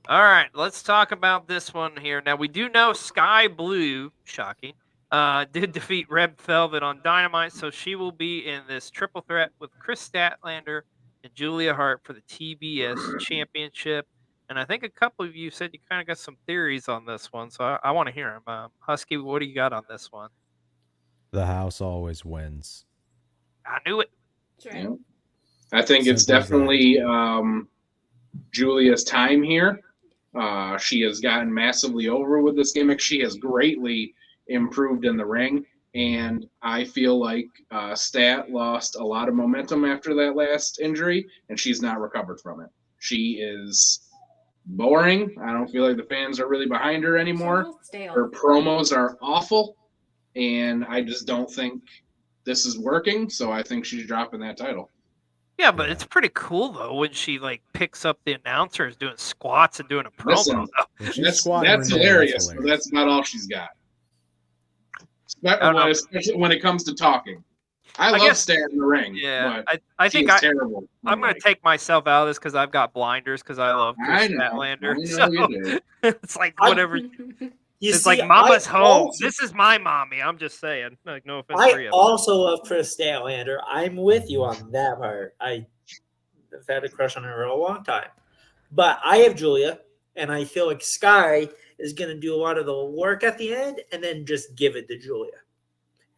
All right, let's talk about this one here. Now, we do know Sky Blue, shocking, did defeat Red Velvet on Dynamite, so she will be in this triple threat with Chris Statlander and Julia Hart for the TBS Championship. And I think a couple of you said you kind of got some theories on this one, so I want to hear them. Husky, what do you got on this one? The house always wins. I knew it. Sure. Yeah. I think it's definitely Julia's time here. She has gotten massively over with this gimmick. She has greatly improved in the ring, and I feel like Stat lost a lot of momentum after that last injury, and she's not recovered from it. She is boring. I don't feel like the fans are really behind her anymore. Her promos are awful, and I just don't think this is working, so I think she's dropping that title. Yeah, but it's pretty cool though when she like picks up the announcers doing squats and doing a promo. Listen, that's hilarious. But that's not all she's got. Especially when it comes to talking. I love staying in the ring. Yeah, but I think terrible. I'm going to take myself out of this because I've got blinders because I love Chris Statlander. So it's like whatever. It's like Mama's home. This is my mommy. I'm just saying. Like, no offense. I also love Chris Statlander. I'm with you on that part. I've had a crush on her for a long time. But I have Julia, and I feel like Sky is going to do a lot of the work at the end and then just give it to Julia.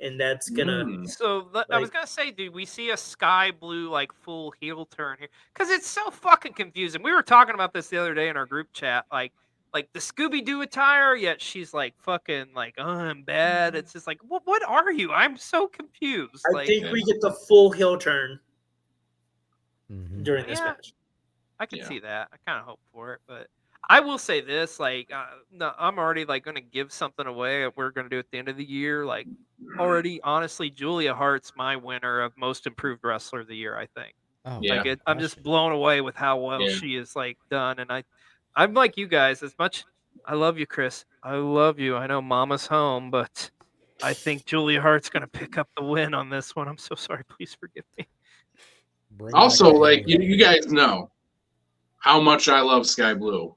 And that's going to... So I was gonna say, do we see a sky blue like full heel turn here? Because it's so fucking confusing. We were talking about this the other day in our group chat, like the Scooby Doo attire, yet she's like fucking like, oh, I'm bad. It's just like, what are you? I'm so confused. I think we get the full heel turn during this match. I can see that. I kind of hope for it, but I will say this: like, no, I'm already like going to give something away. We're going to do at the end of the year. Like, already, honestly, Julia Hart's my winner of Most Improved Wrestler of the Year. I think. Oh, Like I'm just blown away with how well she is like done, and I'm like you guys. As much I love you, Chris. I love you. I know Mama's home, but I think Julia Hart's going to pick up the win on this one. I'm so sorry. Please forgive me. Also, like you guys know how much I love Sky Blue.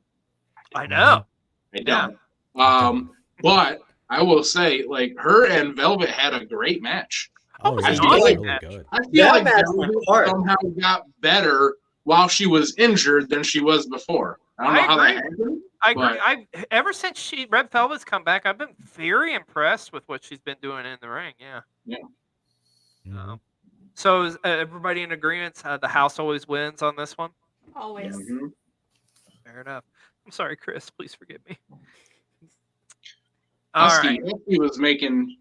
I know. I don't. But I will say, like, her and Velvet had a great match. I feel really like good. I feel like Velvet somehow got better while she was injured than she was before. I don't know how that happened. I agree. Ever since Red Velvet's come back, I've been very impressed with what she's been doing in the ring. Yeah. So is everybody in agreement? The house always wins on this one. Always. Fair enough. I'm sorry, Chris. Please forgive me. Husky was making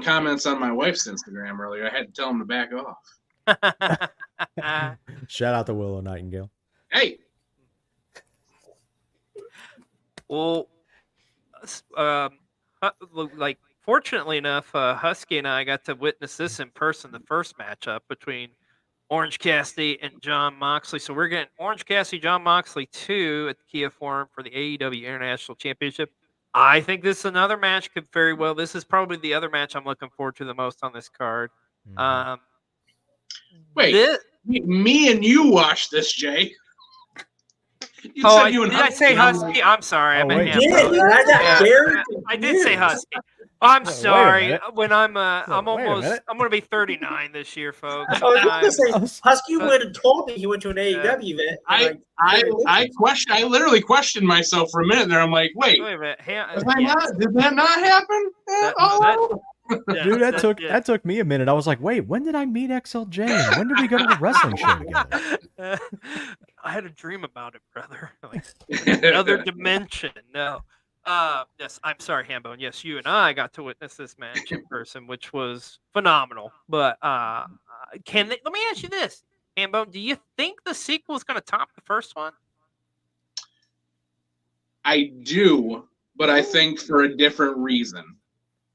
comments on my wife's Instagram earlier. I had to tell him to back off. Shout out to Willow Nightingale. Hey. Well, like fortunately enough, Husky and I got to witness this in person. The first matchup between Orange Cassidy and John Moxley. So we're getting Orange Cassidy, John Moxley 2 at the Kia Forum for the AEW International Championship. I think this is another match could very well. This is probably the other match I'm looking forward to the most on this card. Wait, me and you watched this, Jay. Did I say Husky? I'm sorry. I meant I did say Husky. I'm sorry. When I'm going to be 39 this year, folks. I was going to say, Husky would have told me he went to an AEW event. I literally questioned myself for a minute there. I'm like, wait a minute. Did that not happen? Dude, that took me a minute. I was like, wait, when did I meet Xlj? And when did we go to the wrestling show together? I had a dream about it, brother. Like another dimension. No. Yes, I'm sorry, Hambone. Yes, you and I got to witness this match in person, which was phenomenal. But let me ask you this, Hambone, do you think the sequel is going to top the first one? I do, but I think for a different reason.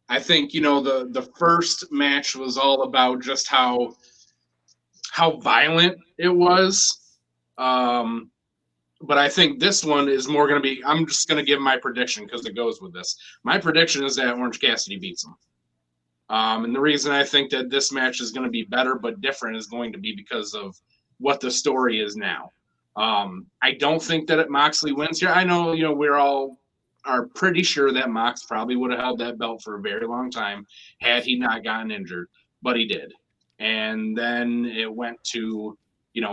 I think, the first match was all about just how violent it was. But I think this one is more going to be, I'm just going to give my prediction because it goes with this. My prediction is that Orange Cassidy beats him. And the reason I think that this match is going to be better but different is going to be because of what the story is now. I don't think that Moxley wins here. I know, we're all are pretty sure that Mox probably would have held that belt for a very long time had he not gotten injured, but he did. And then it went to,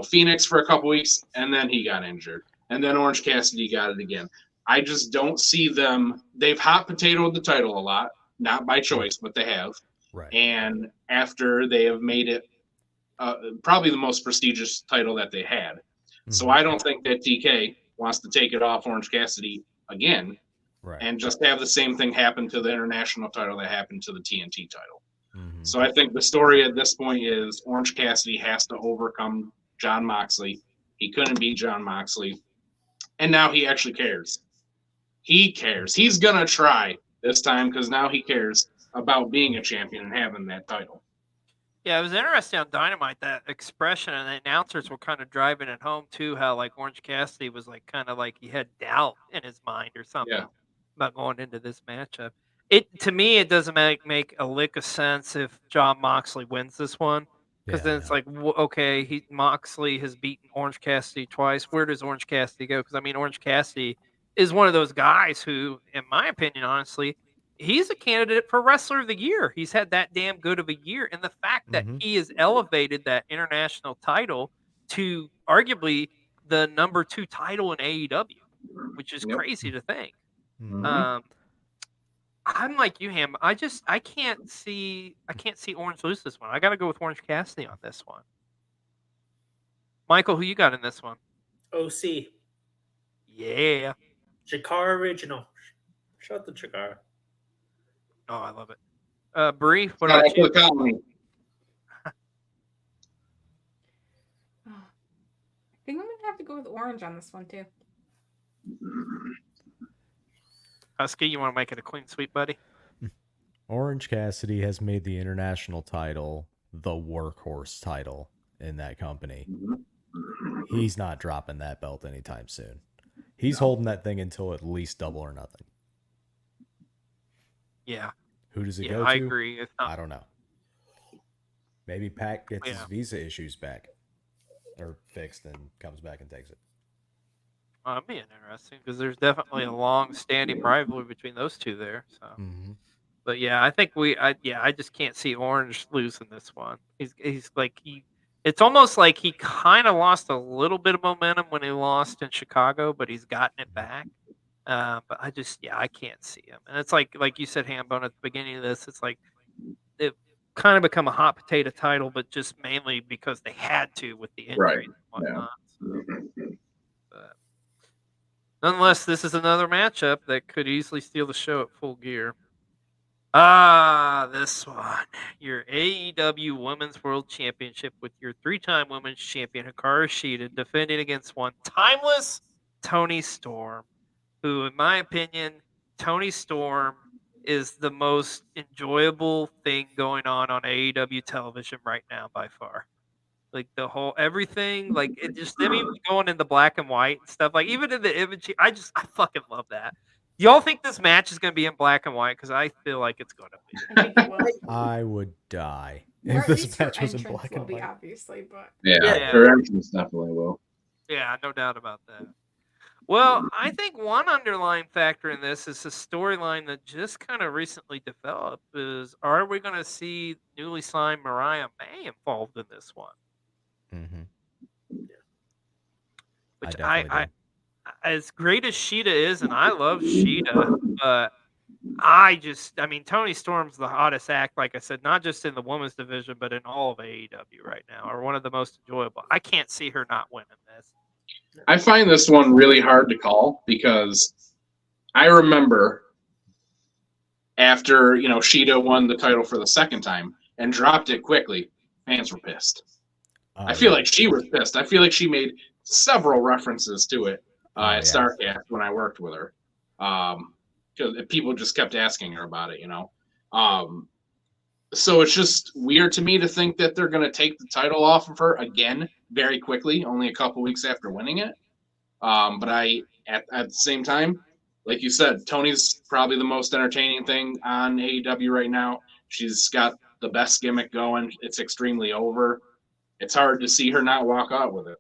Phoenix for a couple weeks, and then he got injured. And then Orange Cassidy got it again. I just don't see them. They've hot potatoed the title a lot, not by choice, but they have. Right. And after they have made it probably the most prestigious title that they had. Mm-hmm. So I don't think that TK wants to take it off Orange Cassidy again. Right. And just have the same thing happen to the international title that happened to the TNT title. Mm-hmm. So I think the story at this point is Orange Cassidy has to overcome John Moxley. He couldn't beat John Moxley. And now he actually cares. He cares. He's going to try this time because now he cares about being a champion and having that title. Yeah, it was interesting on Dynamite, that expression, and the announcers were kind of driving it home too, how like Orange Cassidy was like kind of like he had doubt in his mind or something about going into this matchup. To me, it doesn't make a lick of sense if John Moxley wins this one, because then it's like, okay, Moxley has beaten Orange Cassidy twice. Where does Orange Cassidy go? Because I mean, Orange Cassidy is one of those guys who, in my opinion, honestly, he's a candidate for Wrestler of the Year. He's had that damn good of a year. And the fact that he has elevated that international title to arguably the number 2 title in AEW, which is Yep. crazy to think. Mhm. I'm like you, Ham. I can't see Orange lose this one. I got to go with Orange Cassidy on this one. Michael, who you got in this one? OC. Yeah. Chikara original. Shout out to Chikara. Oh, I love it. Breigh, what Shout about out to you? the colony. I think I'm gonna have to go with Orange on this one too. Husky, you want to make it a clean sweep, buddy? Orange Cassidy has made the international title the workhorse title in that company. He's not dropping that belt anytime soon. He's holding that thing until at least Double or Nothing. Yeah. Who does it Yeah, go I to? agree. It's not, I don't know. Maybe Pac gets his Yeah. visa issues back or fixed and comes back and takes it. that'd be interesting because there's definitely a long-standing rivalry between those two there. So, Mm-hmm. but yeah, I think I just can't see Orange losing this one. He's like It's almost like he kind of lost a little bit of momentum when he lost in Chicago, but he's gotten it back. But I can't see him. And it's like you said, Hambone, at the beginning of this, it's like it kind of become a hot potato title, but just mainly because they had to with the injuries and whatnot. So, but nonetheless, this is another matchup that could easily steal the show at Full Gear. This one. Your AEW Women's World Championship with your 3-time Women's Champion Hikaru Shida defending against one timeless Toni Storm, who, in my opinion, Toni Storm is the most enjoyable thing going on AEW television right now by far. Like the whole everything, like it just them even going into black and white and stuff. Like even in the image, I fucking love that. Y'all think this match is going to be in black and white? Because I feel like it's going to be. I think it will. I would die Or if at this least her match was in entrance black will and be, white. obviously, but Yeah, her entrance definitely will. Yeah, no doubt about that. Well, I think one underlying factor in this is a storyline that just kind of recently developed is, are we going to see newly signed Mariah May involved in this one? Mm-hmm. Which I as great as Sheeta is, and I love Sheeta, but I mean, Toni Storm's the hottest act, like I said, not just in the women's division, but in all of AEW right now, or one of the most enjoyable. I can't see her not winning this. I find this one really hard to call because I remember after, Shida won the title for the second time and dropped it quickly, fans were pissed. I feel like she was pissed. I feel like she made several references to it at StarCast when I worked with her. Because people just kept asking her about it, So it's just weird to me to think that they're going to take the title off of her again very quickly, only a couple weeks after winning it. But at the same time, like you said, Toni's probably the most entertaining thing on AEW right now. She's got the best gimmick going. It's extremely over. It's hard to see her not walk out with it.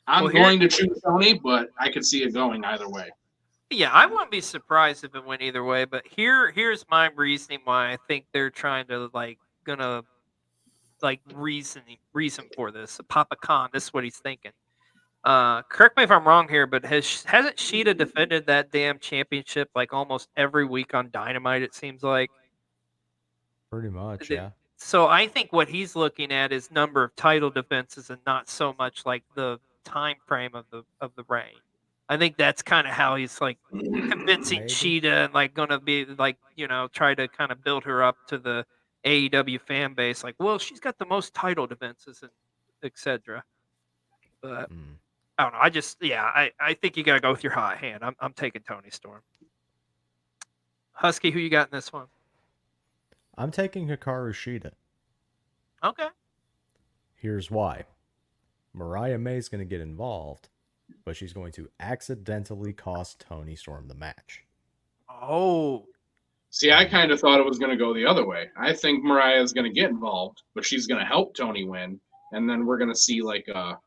I'm going to choose Toni, but I could see it going either way. Yeah, I wouldn't be surprised if it went either way, but here's my reasoning why I think they're trying to reason for this. Papa Khan, this is what he's thinking. Correct me if I'm wrong here, but hasn't Sheeta defended that damn championship like almost every week on Dynamite? It seems like pretty much, yeah. So I think what he's looking at is number of title defenses and not so much like the time frame of the reign. I think that's kind of how he's like convincing Sheeta and like gonna be like try to kind of build her up to the AEW fan base. Like, well, she's got the most title defenses and etc. But I don't know. I think you gotta go with your hot hand. I'm taking Toni Storm. Husky, who you got in this one? I'm taking Hikaru Shida. Okay. Here's why. Mariah May's going to get involved, but she's going to accidentally cost Toni Storm the match. Oh. See, I kind of thought it was going to go the other way. I think Mariah's going to get involved, but she's going to help Toni win, and then we're going to see like a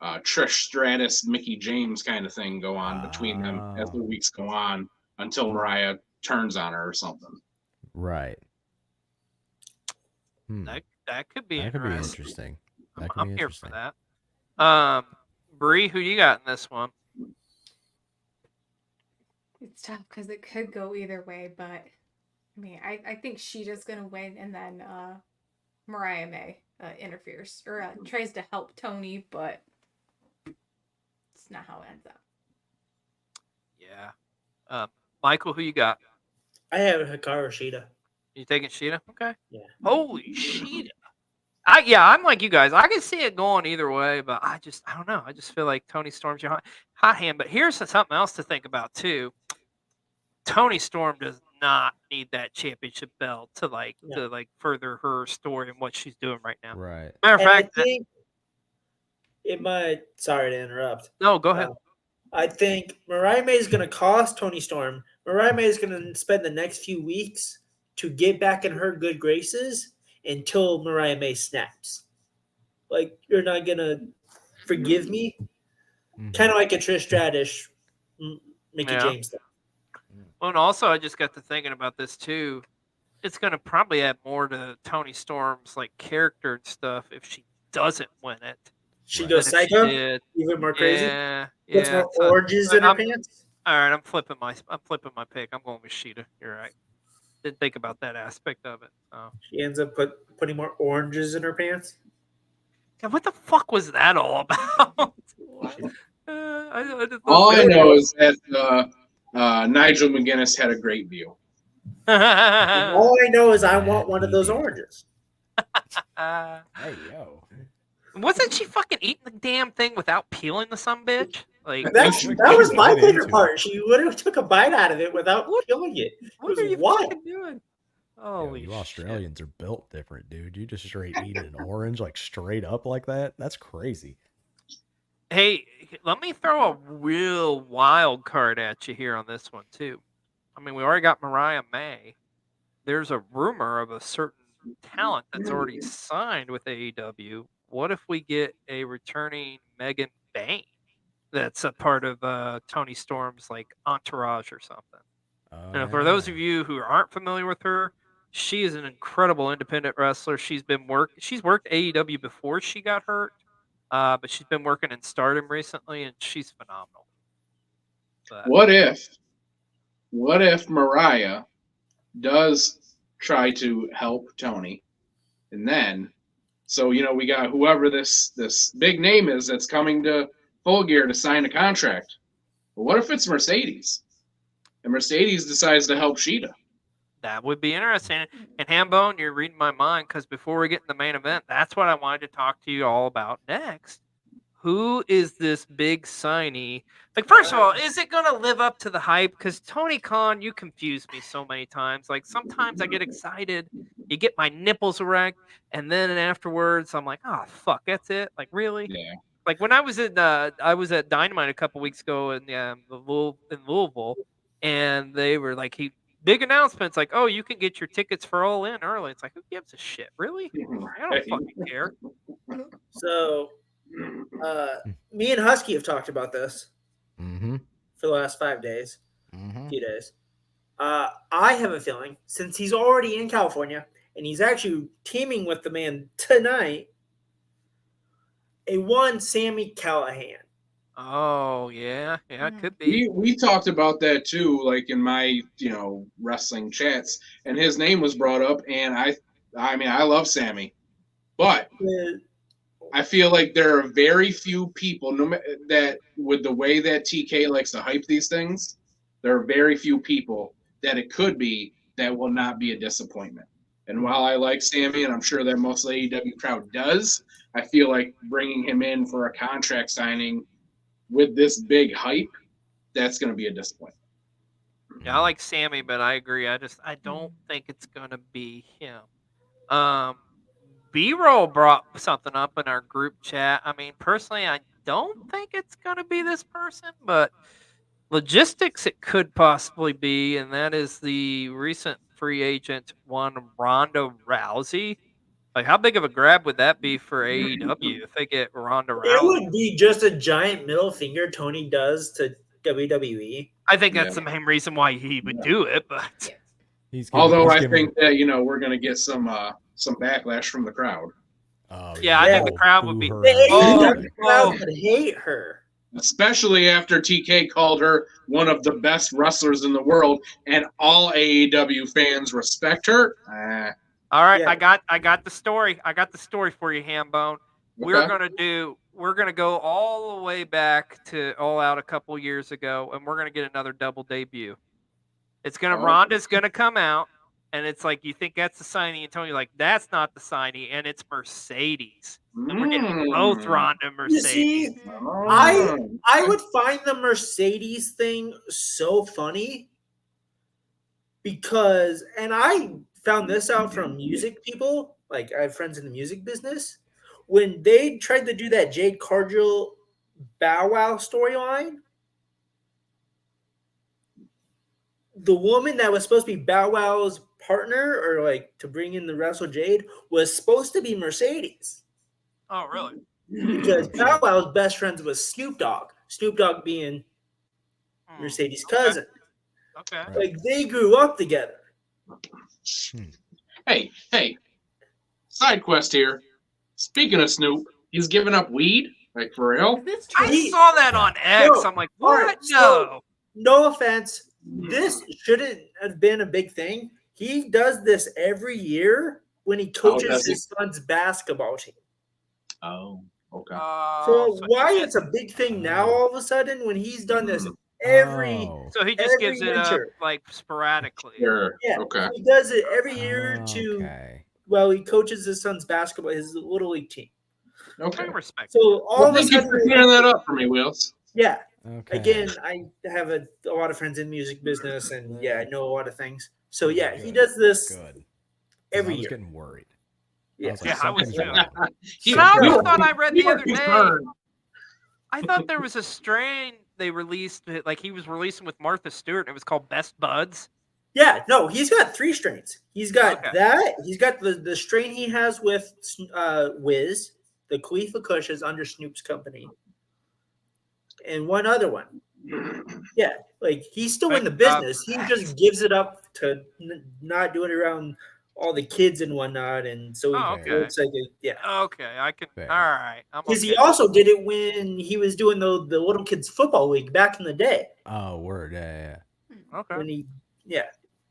Trish Stratus, Mickie James kind of thing go on between them as the weeks go on until Mariah turns on her or something. Right. That could be interesting. That could be interesting. I'm here for that. Breigh, who you got in this one? It's tough because it could go either way, but I mean, I think Sheeta's gonna win, and then Mariah May interferes or tries to help Tony, but it's not how it ends up. Yeah. Michael, who you got? I have Hikaru Shida. You taking Sheeta? Okay. Yeah. Holy Sheeta. I'm like you guys. I can see it going either way, but I don't know. I just feel like Tony Storm's your hot hand. But here's something else to think about too. Tony Storm does not need that championship belt to further her story and what she's doing right now. Right. Matter of fact, I think it might. Sorry to interrupt. No, go ahead. I think Mariah May is going to cost Tony Storm. Mariah May is going to spend the next few weeks to get back in her good graces until Mariah May snaps. Like, you're not going to forgive me? Mhm. Kind of like a Trish Stratus, Mickey Yeah. James thing. Well, and also I just got to thinking about this too. It's going to probably add more to Tony Storm's like character and stuff if she doesn't win it. She Right. goes than if she psycho, did. even more crazy. Yeah, Puts yeah. more So- oranges in her I'm- pants. all right, I'm flipping my pick. I'm going with Sheeta. You're right. Didn't think about that aspect of it. So. She ends up putting more oranges in her pants. Yeah, what the fuck was that all about? I just All I don't know is that Nigel McGuinness had a great view. All I know is I want one of those oranges. Hey, yo. Wasn't she fucking eating the damn thing without peeling the sumbitch? Like, That was my Get favorite into part. She literally took a bite out of it without peeling it. what are you wild. fucking doing? Yo, Holy you shit. Australians are built different, dude. You just straight eat an orange like straight up like that. That's crazy. Hey, let me throw a real wild card at you here on this one too. I mean, we already got Mariah May. There's a rumor of a certain talent that's already signed with AEW. What if we get a returning Megan Bain that's a part of Tony Storm's like entourage or something? And for those of you who aren't familiar with her, she is an incredible independent wrestler. She's worked AEW before she got hurt, but she's been working in Stardom recently, and she's phenomenal. But, What if Mariah does try to help Tony, and then, so we got whoever this big name is that's coming to Full Gear to sign a contract. But what if it's Mercedes, and Mercedes decides to help Sheeta? that would be interesting. And Hambone, you're reading my mind because before we get in the main event, that's what I wanted to talk to you all about next. Who is this big signee? Like, first of all, is it going to live up to the hype? Because Tony Khan, you confuse me so many times. Like, sometimes I get excited, you get my nipples erect, and then afterwards, I'm like, oh, fuck, that's it? Like, really? Yeah. Like, when I was at Dynamite a couple weeks ago in Louisville, and they were like, big announcements like, oh, you can get your tickets for All In early. It's like, who gives a shit? Really? I don't fucking care. So, me and Husky have talked about this Mm-hmm. for the last 5 days, Mm-hmm. few days. I have a feeling, since he's already in California and he's actually teaming with the man tonight, Sammy Callahan. Oh, yeah. Yeah, it could be. We talked about that too, like in my wrestling chats, and his name was brought up, and I mean I love Sammy, but I feel like there are very few people that with the way that TK likes to hype these things, there are very few people that it could be that will not be a disappointment. And while I like Sammy, and I'm sure that most of the AEW crowd does, I feel like bringing him in for a contract signing with this big hype, that's going to be a disappointment. Yeah, I like Sammy, but I agree. I don't think it's going to be him. B-Roll brought something up in our group chat. I mean, personally, I don't think it's going to be this person, but logistics it could possibly be, and that is the recent free agent one, Ronda Rousey. Like, how big of a grab would that be for AEW if they get Ronda It Rousey? would be just a giant middle finger Tony does to WWE. I think that's the main reason why he would do it, but He's Although he's I giving- think that we're going to get some backlash from the crowd. Oh, Yeah, I think the crowd would be- boo her The out. AEW Oh, crowd would hate her. Especially after TK called her one of the best wrestlers in the world, and all AEW fans respect her. All right, Yeah. I got the story. I got the story for you, Hambone. We're gonna go all the way back to All Out a couple years ago, and we're gonna get another double debut. Ronda's gonna come out, and it's like you think that's the signing, and Tony like that's not the signing, and it's Mercedes, and we're getting both Ronda and You Mercedes. see, I would find the Mercedes thing so funny because, and I found this out from music people, like I have friends in the music business, when they tried to do that Jade Cargill Bow Wow storyline, the woman that was supposed to be Bow Wow's partner or like to bring in the Wrestle Jade was supposed to be Mercedes. Oh, really? Because Bow Wow's best friends was Snoop Dogg. Snoop Dogg being Mercedes' cousin. Okay. Like they grew up together. Hey, side quest here. Speaking of Snoop, he's giving up weed? Like, for real? This I true? saw that on X. No. I'm like, All what? right, No. so- No offense, this shouldn't have been a big thing. He does this every year when he coaches does he? his son's basketball team. Oh, okay. So So why he it's just, a big thing now all of a sudden when he's done this every Oh. so he just every gives it up winter. like sporadically. Sure. Yeah, Okay. he does it every year to Okay. well, he coaches his son's basketball, his little league team. Okay. I respect. So all Well, of a thank you sudden, for clearing that up for me, Wheels. yeah. Okay. Again, I have a lot of friends in music business, and yeah, I know a lot of things. So yeah, he does this Good. 'Cause every I was year. getting worried. Yeah. I was like, Yeah, I was something's too. wrong. And I we also were- thought I read we the were other day. concerned. I thought there was a strain they released, like he was releasing with Martha Stewart. And it was called Best Buds. Yeah, no, he's got 3 strains. He's got Okay. that. He's got the strain he has with Wiz, the Khalifa Kush is under Snoop's company, and one other one. Yeah, like he's still in the Thank God business. for He that. just gives it up to not do it around all the kids and whatnot, and so Oh, he okay. looks like yeah. Okay, I can. Fair. All right, I'm Because okay. he also did it when he was doing the little kids football league back in the day. Oh, word. Yeah. Okay. When he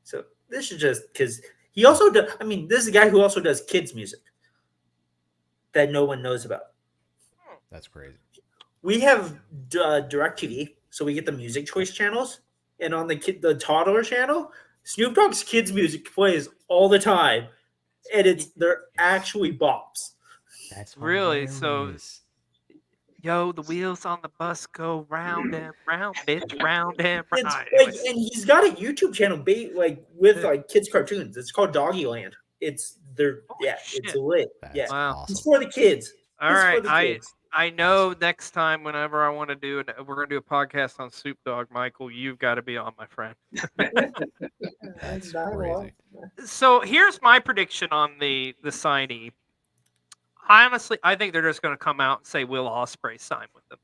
so this is just because he also does. I mean, this is a guy who also does kids music that no one knows about. That's crazy. We have DirecTV, so we get the music choice channels, and on the toddler channel, Snoop Dogg's kids music plays all the time, and they're actually bops. That's Really? So- hilarious. Yo, the wheels on the bus go round and round, bitch, round and round. It's Anyways. like, and he's got a YouTube channel with like kids cartoons. It's called Doggyland. It's Holy it's shit. lit. That's Yeah, Wow. it's awesome. for the kids. All It's right, for the kids. I know next time whenever I want to do it, we're gonna do a podcast on Snoop Dogg. Michael, you've got to be on, my friend. That's Not a lot. crazy. So here's my prediction on the signee. Honestly, I think they're just going to come out and say Will Ospreay sign with them,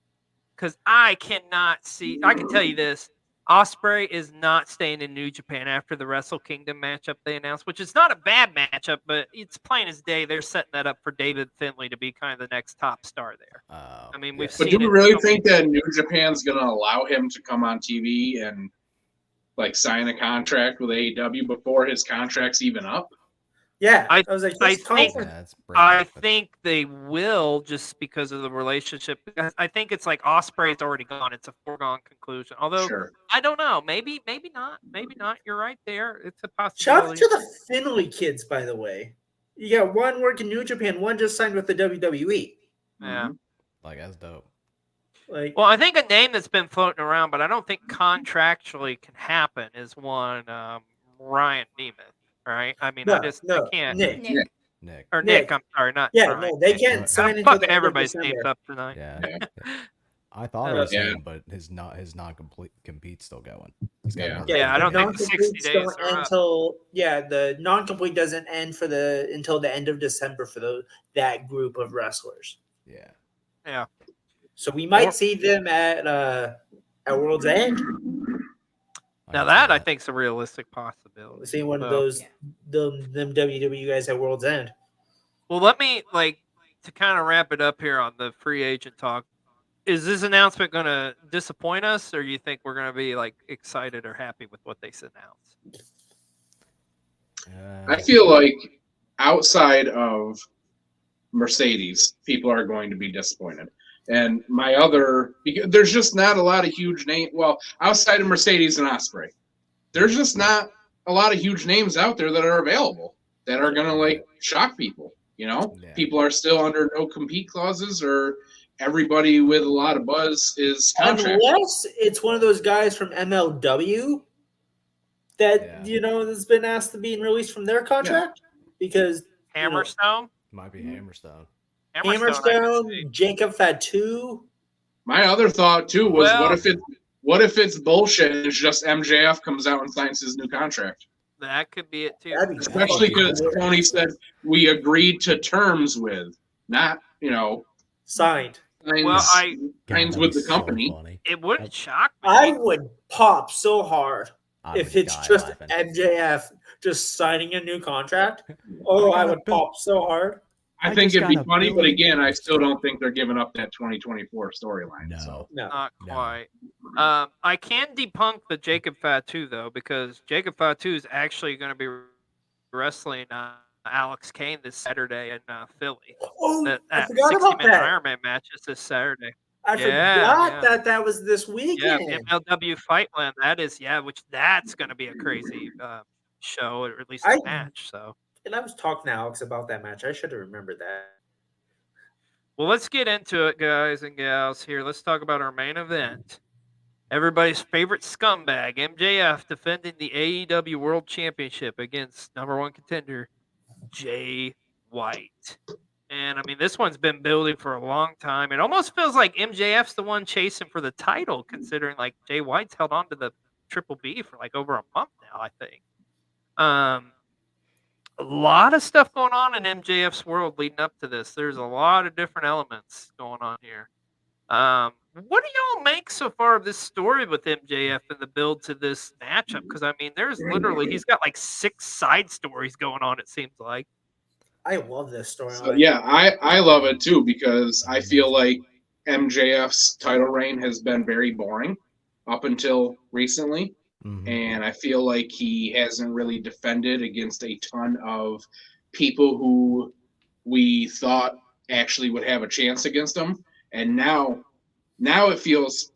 because I cannot see. I can tell you this: Ospreay is not staying in New Japan after the Wrestle Kingdom matchup they announced, which is not a bad matchup, but it's plain as day. They're setting that up for David Finlay to be kind of the next top star there. I mean, we've But seen do we it really so many- think that New Japan's going to allow him to come on TV and like sign a contract with AEW before his contract's even up? Yeah, I was like, I this think- conference- That's I breaking. think they will, just because of the relationship. I think it's like Ospreay's already gone. It's a foregone conclusion. Although Sure. I don't know. Maybe not. Maybe not. You're right there. It's a Shout out possibility. to the Finley kids, by the way. You got one working New Japan, one just signed with the WWE. Yeah. Like, that's dope. Like, Well, I think a name that's been floating around, but I don't think contractually can happen, is one Ryan Nemeth. Right? I mean, I can't. Nick. Nick. Nick. Or Nick. Nick. I'm sorry, not Yeah, Ryan. no, they Nick. can't Nick. sign I'm until the fucking end of everybody's names December. up tonight. Yeah. Yeah. I thought it was Yeah. him, but his non-complete compete's still going. He's got Yeah. another Yeah, I the don't think the 60 non-completes days don't are end up. until the non-complete doesn't end until the end of December for that group of wrestlers. Yeah. Yeah. So we might Or- see them at World's End. Now can see that I think is a realistic possibility. See one of Well, those them WWE guys at World's End. Well, let me to kind of wrap it up here on the free agent talk, is this announcement going to disappoint us, or you think we're going to be like excited or happy with what they announced? I feel like outside of Mercedes, people are going to be disappointed. And because there's just not a lot of huge names. Well, outside of Mercedes and Osprey, there's just not a lot of huge names out there that are available that are going to like shock people. You know, people are still under no compete clauses, or everybody with a lot of buzz is contracted. Unless it's one of those guys from MLW that has been asked to be released from their contract because Hammerstone might be Hammerstone. Hammerstone, Jacob Fatu. My other thought too was, what if it's bullshit and it's just MJF comes out and signs his new contract? That could be it too. Especially because Tony said we agreed to terms with, not signed. Signs with the company. It wouldn't shock me. I would pop so hard if it's just MJF just signing a new contract. Oh, I would pop so hard. I think it'd be funny, but again, I still don't think they're giving up that 2024 storyline. No, not quite. I can debunk the Jacob Fatu though, because Jacob Fatu is actually going to be wrestling Alex Kane this Saturday in Philly. Oh, I forgot 60 about minute that. Iron Man match is this Saturday. I forgot that was this weekend. Yeah, MLW Fightland. That's going to be a crazy show, or at least a match. So. And I was talking to Alex about that match. I should have remembered that. Well, let's get into it, guys and gals. Here, let's talk about our main event. Everybody's favorite scumbag, MJF, defending the AEW World Championship against #1 contender, Jay White. And, I mean, this one's been building for a long time. It almost feels like MJF's the one chasing for the title, considering, like, Jay White's held on to the Triple B for, like, over a month now, I think. A lot of stuff going on in MJF's world leading up to this. There's a lot of different elements going on here. What do y'all make so far of this story with MJF and the build to this matchup? Because, I mean, he's got like 6 side stories going on, it seems like. I love this story. So, I love it too, because I feel like MJF's title reign has been very boring up until recently. Mm-hmm. And I feel like he hasn't really defended against a ton of people who we thought actually would have a chance against him. And now it feels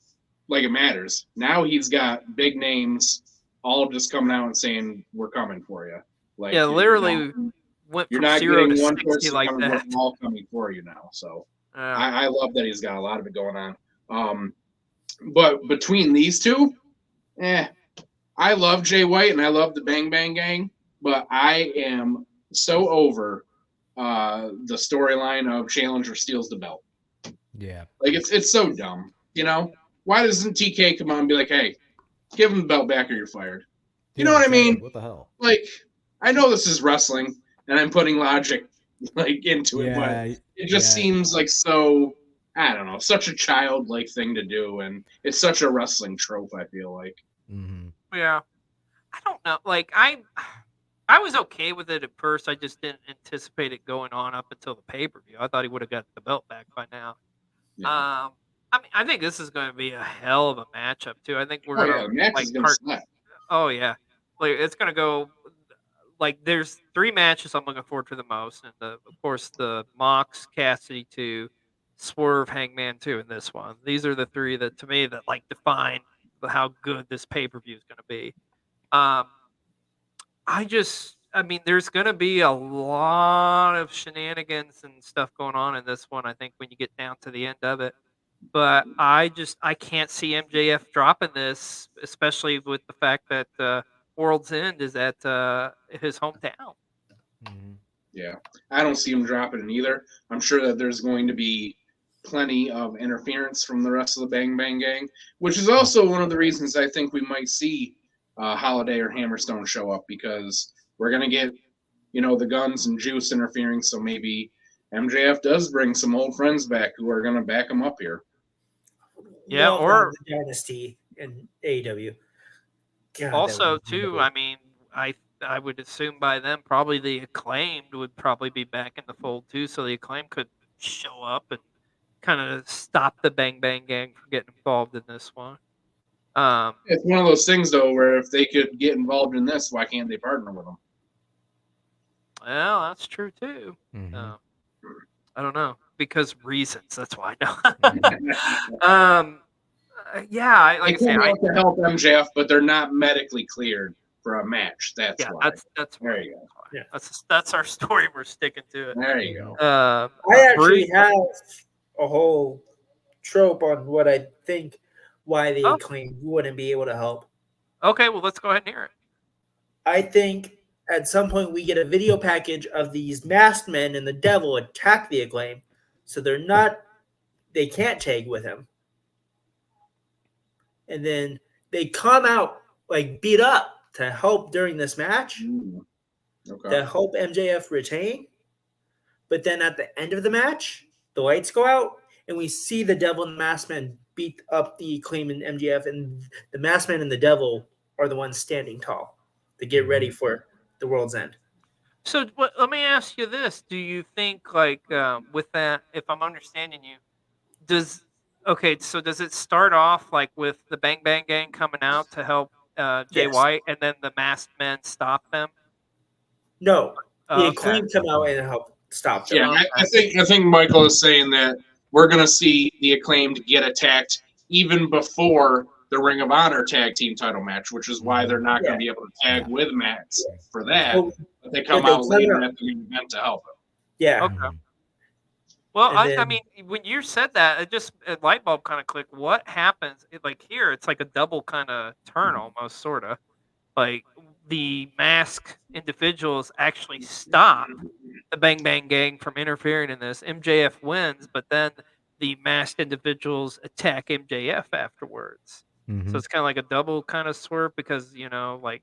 like it matters. Now he's got big names all just coming out and saying, we're coming for you. Like, literally went from 0 to 60 like that. We're all coming for you now. So I love that he's got a lot of it going on. But between these two, I love Jay White and I love the Bang Bang Gang, but I am so over the storyline of Challenger steals the belt. Yeah. Like, it's so dumb, Why doesn't TK come on and be like, hey, give him the belt back or you're fired? You know what I mean? What the hell? Like, I know this is wrestling and I'm putting logic into it, but it just seems like so, I don't know, such a childlike thing to do, and it's such a wrestling trope, I feel like. Mm-hmm. Yeah, I don't know. Like, I was okay with it at first. I just didn't anticipate it going on up until the pay-per-view. I thought he would have got the belt back by now. Yeah. I mean, I think this is going to be a hell of a matchup too. I think we're Oh yeah, like it's going to go. Like, there's 3 matches I'm looking forward to the most, and of course the Mox, Cassidy 2, Swerve, Hangman 2 in this one. These are the 3 that, to me, that like define how good this pay-per-view is going to be. I mean, there's going to be a lot of shenanigans and stuff going on in this one, I think, when you get down to the end of it. But I can't see MJF dropping this, especially with the fact that World's End is at his hometown. Mm-hmm. Yeah, I don't see him dropping it either. I'm sure that there's going to be plenty of interference from the rest of the Bang Bang Gang, which is also one of the reasons I think we might see Holiday or Hammerstone show up, because we're going to get, the Guns and Juice interfering, so maybe MJF does bring some old friends back who are going to back him up here. Yeah, or the Dynasty in AEW. God, also, too, I mean, I would assume by then probably the Acclaimed would probably be back in the fold, too, so the Acclaimed could show up and kind of stop the Bang Bang Gang from getting involved in this one. It's one of those things, though, where if they could get involved in this, why can't they partner with them? Well, that's true too. Mhm. I don't know, because reasons. That's why I know. Mhm. Yeah, like They I say, come out to help MJF, but they're not medically cleared for a match. That's why. that's There right. you go. Yeah. That's our story. We're sticking to it. There you go. I actually Breigh- have a whole trope on what I think why the Oh. Acclaim wouldn't be able to help. Okay, well, let's go ahead and hear it. I think at some point we get a video package of these masked men and the devil attack the Acclaim, so they can't tag with him, and then they come out like beat up to help during this match Okay. to help MJF retain. But then at the end of the match, the lights go out and we see the devil and the masked man beat up the Acclaim and MJF, and the masked man and the devil are the ones standing tall to get ready for the world's end. So let me ask you this: do you think, like, with that, if I'm understanding you, does it start off like with the Bang Bang Gang coming out to help Jay Yes. White, and then the masked men stop them? No, the Oh, okay. Acclaim come out and help stop them. Yeah, I think Michael is saying that we're going to see the Acclaimed get attacked even before the Ring of Honor tag team title match, which is why they're not going to be able to tag with Max for that. Well, But they come but they out come later out- at the main event to help him. Yeah. Okay. Well, And I then- mean, when you said that, it just a light bulb kind of clicked. What happens? Like here, it's like a double kind of turn, almost, sort of. Like the masked individuals actually stop the Bang Bang Gang from interfering in this. MJF wins, but then the masked individuals attack MJF afterwards. So it's kind of like a double kind of swerve, because like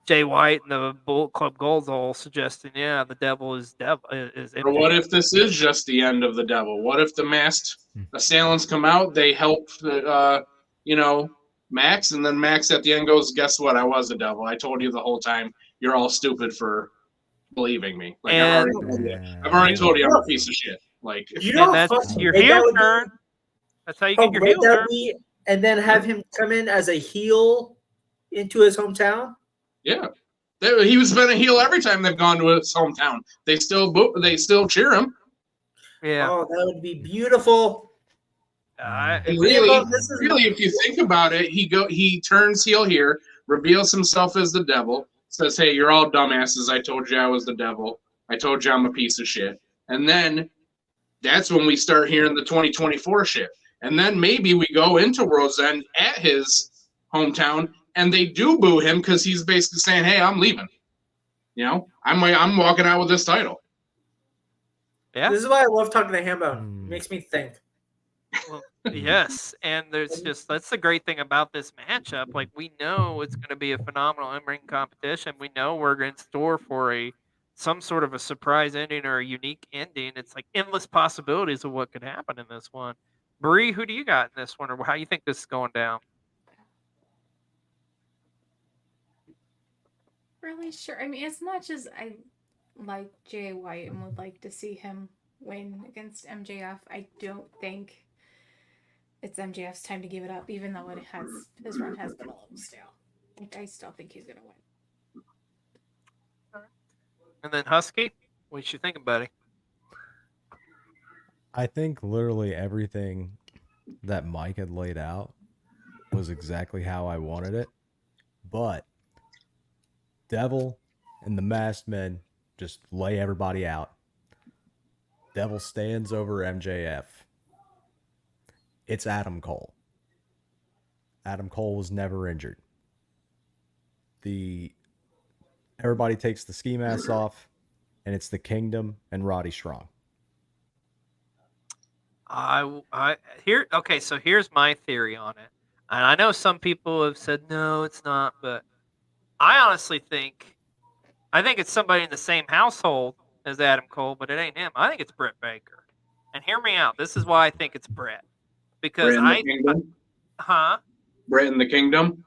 Jay White and the Bullet Club Gold's all suggesting, yeah, the devil is MJF. Or what if this is just the end of the devil? What if the masked assailants come out, they help, Max, and then Max at the end goes, "Guess what? I was the devil. I told you the whole time. You're all stupid for believing me. Like I've already told you I'm a piece of shit. Like You know And how that's fun your that heel would be? turn. That's how you How get your great heel that turn. would be, and then have him come in as a heel into his hometown. yeah, he was been a heel every time they've gone to his hometown. They still cheer him. Yeah. Oh, that would be beautiful. And Really? really, if you think about it, he turns heel here, reveals himself as the devil, says, "Hey, you're all dumbasses. I told you I was the devil. I told you I'm a piece of shit." And then that's when we start hearing the 2024 shit. And then maybe we go into World's End at his hometown, and they do boo him because he's basically saying, "Hey, I'm leaving. I'm walking out with this title." Yeah. This is why I love talking to Hambone. It makes me think. Well, yes, and that's the great thing about this matchup. Like, we know it's going to be a phenomenal in-ring competition. We know we're in store for some sort of a surprise ending or a unique ending. It's like endless possibilities of what could happen in this one. Breigh, who do you got in this one, or how you think this is going down? Really sure. I mean, as much as I like Jay White and would like to see him win against MJF, I don't think it's MJF's time to give it up, even though his run has been a little stale. I still think he's gonna win. And then Husky, what you thinking, buddy? I think literally everything that Mike had laid out was exactly how I wanted it. But Devil and the Masked Men just lay everybody out. Devil stands over MJF. It's Adam Cole. Adam Cole was never injured. Everybody takes the ski masks off, and it's the Kingdom and Roddy Strong. So here's my theory on it. And I know some people have said no, it's not, but I honestly think it's somebody in the same household as Adam Cole, but it ain't him. I think it's Britt Baker. And hear me out. This is why I think it's Britt. Because Britt in the Kingdom? Huh? Britt in the Kingdom?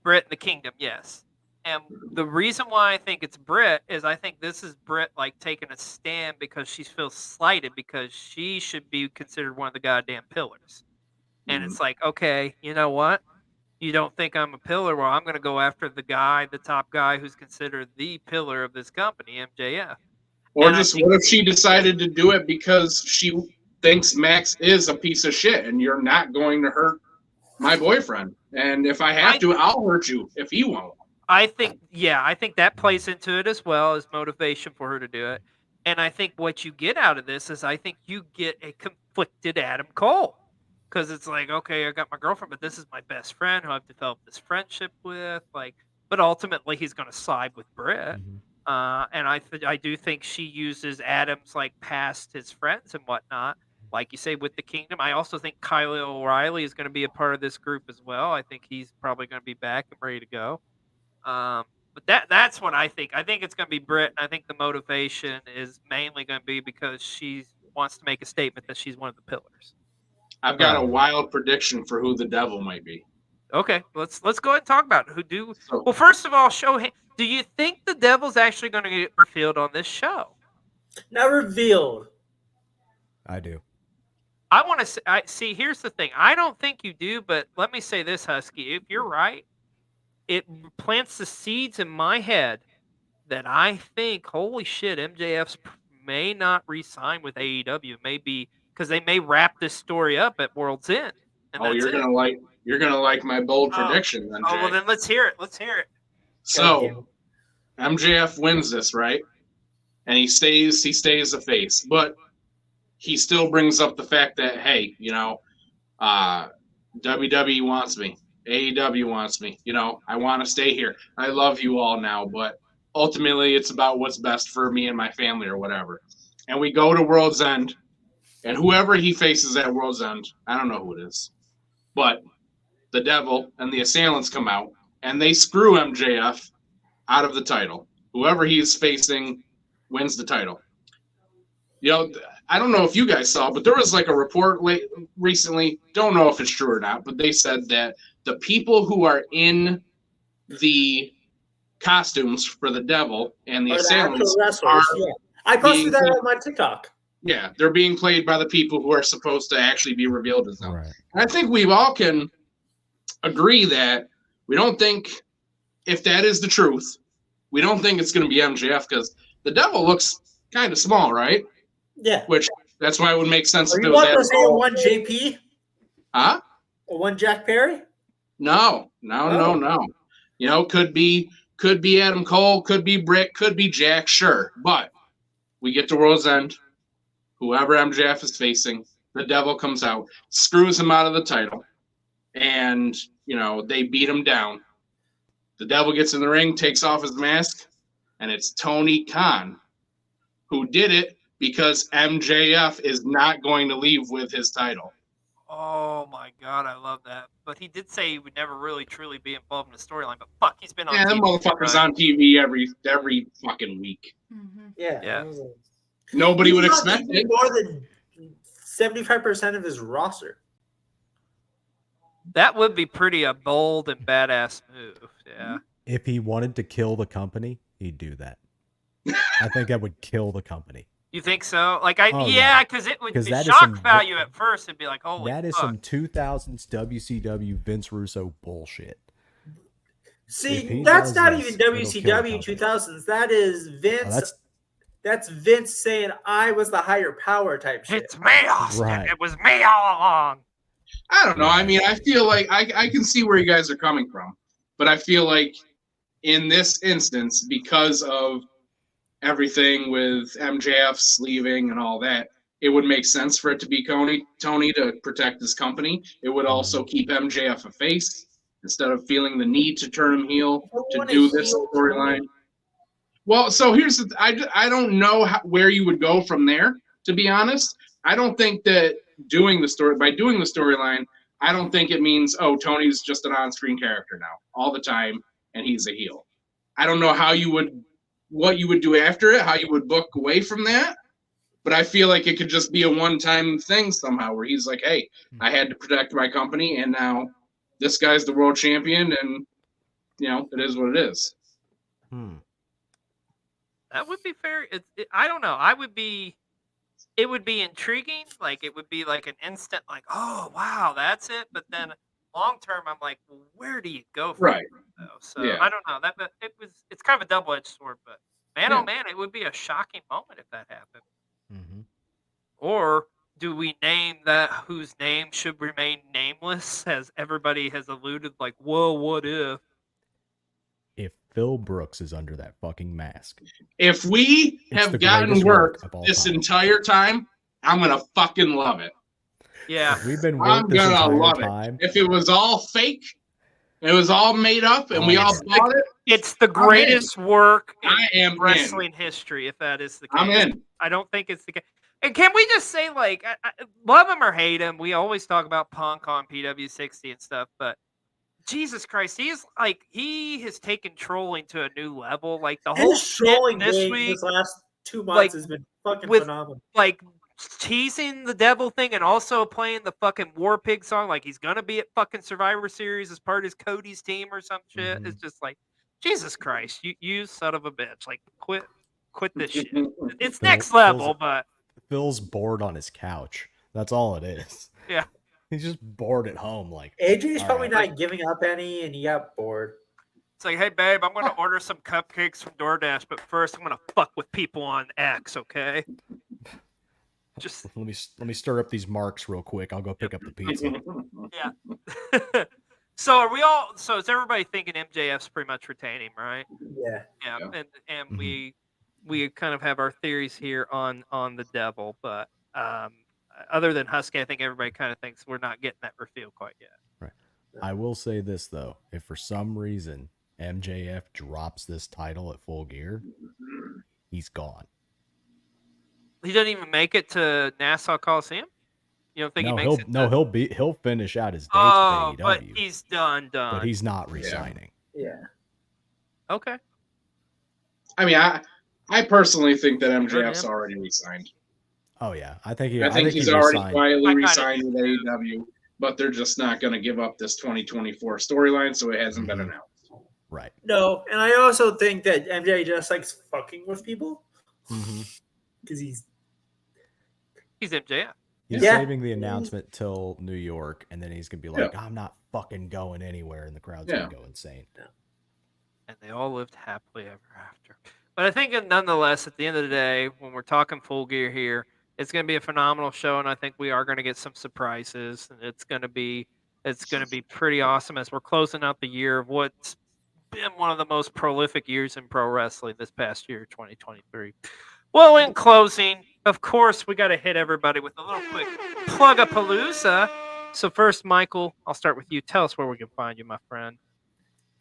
Britt in the Kingdom, yes. And the reason why I think it's Britt is I think this is Britt like taking a stand because she feels slighted because she should be considered one of the goddamn pillars. And it's like, okay, you know what? You don't think I'm a pillar? Well, I'm going to go after the top guy who's considered the pillar of this company, MJF. Or And just what if she decided to do it because she thinks Max is a piece of shit and you're not going to hurt my boyfriend? And if I have to, I'll hurt you if you won't. I think that plays into it as well as motivation for her to do it. And I think what you get out of this is I think you get a conflicted Adam Cole. Because it's like, okay, I got my girlfriend, but this is my best friend who I've developed this friendship with. Like, but ultimately he's going to side with Britt. And I do think she uses Adam's like past his friends and whatnot, like you say with the Kingdom. I also think Kyle O'Reilly is going to be a part of this group as well. I think he's probably going to be back and ready to go. But that's what I think. I think it's going to be Britt, and I think the motivation is mainly going to be because she wants to make a statement that she's one of the pillars. I've got a wild prediction for who the Devil might be. Okay, let's go ahead and talk about it. Well, first of all, do you think the Devil's actually going to get revealed on this show? Not revealed. I do. I want to see. Here's the thing. I don't think you do, but let me say this, Husky. If you're right, it plants the seeds in my head that I think, holy shit, MJF may not re-sign with AEW. Maybe because they may wrap this story up at World's End. You're gonna like my bold prediction, then. Oh, well, then let's hear it. So, MJF wins this, right? And he stays a face, but he still brings up the fact that, hey, WWE wants me, AEW wants me, I want to stay here. I love you all now, but ultimately it's about what's best for me and my family or whatever. And we go to World's End, and whoever he faces at World's End, I don't know who it is, but the Devil and the Assailants come out, and they screw MJF out of the title. Whoever he's facing wins the title. I don't know if you guys saw, but there was like a report recently, don't know if it's true or not, but they said that the people who are in the costumes for the Devil and the Assailants are I posted that on my TikTok. Yeah, they're being played by the people who are supposed to actually be revealed as them. Right. And I think we all can agree that we don't think, if that is the truth, we don't think it's going to be MJF because the Devil looks kind of small, right? Yeah. Which, that's why it would make sense if it you was want to say one JP? Huh? Or one Jack Perry? No. Could be Adam Cole, could be Britt, could be Jack, sure. But we get to World's End. Whoever MJF is facing, the Devil comes out, screws him out of the title, and, they beat him down. The Devil gets in the ring, takes off his mask, and it's Tony Khan who did it because MJF is not going to leave with his title. Oh, my God, I love that. But he did say he would never really, truly be involved in the storyline, but fuck, he's been on TV. Yeah, that motherfucker's on TV every fucking week. Mm-hmm. Yeah. Nobody would expect it. More than 75% of his roster. That would be pretty a bold and badass move. Yeah. If he wanted to kill the company, he'd do that. I think that would kill the company. You think so? Because it would be that shock value at first. It'd be like, holy that is fuck. some 2000s WCW Vince Russo bullshit. See, that's not even WCW 2000s. That is Vince. That's Vince saying I was the higher power type shit. It's me, Austin. Right. It was me all along. I don't know. I mean, I feel like I can see where you guys are coming from. But I feel like in this instance, because of everything with MJF's leaving and all that, it would make sense for it to be Tony to protect his company. It would also keep MJF a face instead of feeling the need to turn him heel to do this storyline. Well, so here's I don't know where you would go from there, to be honest. I don't think that doing the storyline, I don't think it means, oh, Tony's just an on-screen character now all the time and he's a heel. I don't know what you would do after it, how you would book away from that. But I feel like it could just be a one-time thing somehow where he's like, hey, I had to protect my company and now this guy's the world champion and, it is what it is. That would be fair. I don't know. It would be intriguing. Like it would be like an instant, like, oh wow, that's it. But then long term, I'm like, well, where do you go from Right. there, though? So Yeah. I don't know. It's kind of a double edged sword. But man, Yeah. oh man, it would be a shocking moment if that happened. Mm-hmm. Or do we name that whose name should remain nameless, as everybody has alluded? Like, whoa, what if? If Phil Brooks is under that fucking mask, If we It's have the gotten greatest work work of all this time. entire time, I'm gonna fucking love it. Yeah, if we've been I'm worked this gonna entire love time, it. If it was all fake, it was all made up, and we all all of it. bought it, it's the greatest work in I am in. wrestling history. If that is the case, I'm in. I don't think it's the case. And can we just say, like, I love him or hate him, we always talk about Punk on PW60 and stuff, but Jesus Christ, he has taken trolling to a new level. Like the whole His shit trolling this game week, this last 2 months like, has been fucking with phenomenal. like teasing the devil thing and also playing the fucking War Pig song, like he's gonna be at fucking Survivor Series as part of his Cody's team or some shit. Mhm. It's just like, Jesus Christ, you son of a bitch! Like quit this shit. It's next level, but Phil's bored on his couch. That's all it is. yeah. He's just bored at home. Like AJ's all probably right. not giving up any, and he got bored. It's like, hey babe, I'm gonna order some cupcakes from DoorDash, but first I'm gonna fuck with people on X, okay? Just Let me stir up these marks real quick. I'll go pick up the pizza. yeah. So are we all? So is everybody thinking MJF's pretty much retaining, right? Yeah. Yeah, Yeah. and Mhm. we kind of have our theories here on the devil, but other than Husky, I think everybody kind of thinks we're not getting that reveal quite yet. Right. I will say this though: if for some reason MJF drops this title at Full Gear, he's gone. He doesn't even make it to Nassau Coliseum. You don't think he makes it? He'll finish out his dates Oh, with but AEW, he's done. but he's not resigning. Yeah. Okay. I mean, I personally think that Good MJF's him. already resigned. Oh yeah, I think he. I think he's already quietly I kinda resigned do, with AEW, but they're just not going to give up this 2024 storyline, so it hasn't been Mhm. announced. Right. No, and I also think that MJ just likes fucking with people Mm-hmm. because he's MJF. He's Yeah. saving the announcement till New York, and then he's gonna be like, "I'm not fucking going anywhere," and the crowd's Yeah. gonna go insane. And they all lived happily ever after. But I think, nonetheless, at the end of the day, when we're talking Full Gear here, it's going to be a phenomenal show, and I think we are going to get some surprises. And it's going to be pretty awesome as we're closing out the year of what's been one of the most prolific years in pro wrestling this past year, 2023. Well, in closing, of course, we got to hit everybody with a little quick plug-a-palooza. So first, Michael, I'll start with you. Tell us where we can find you, my friend.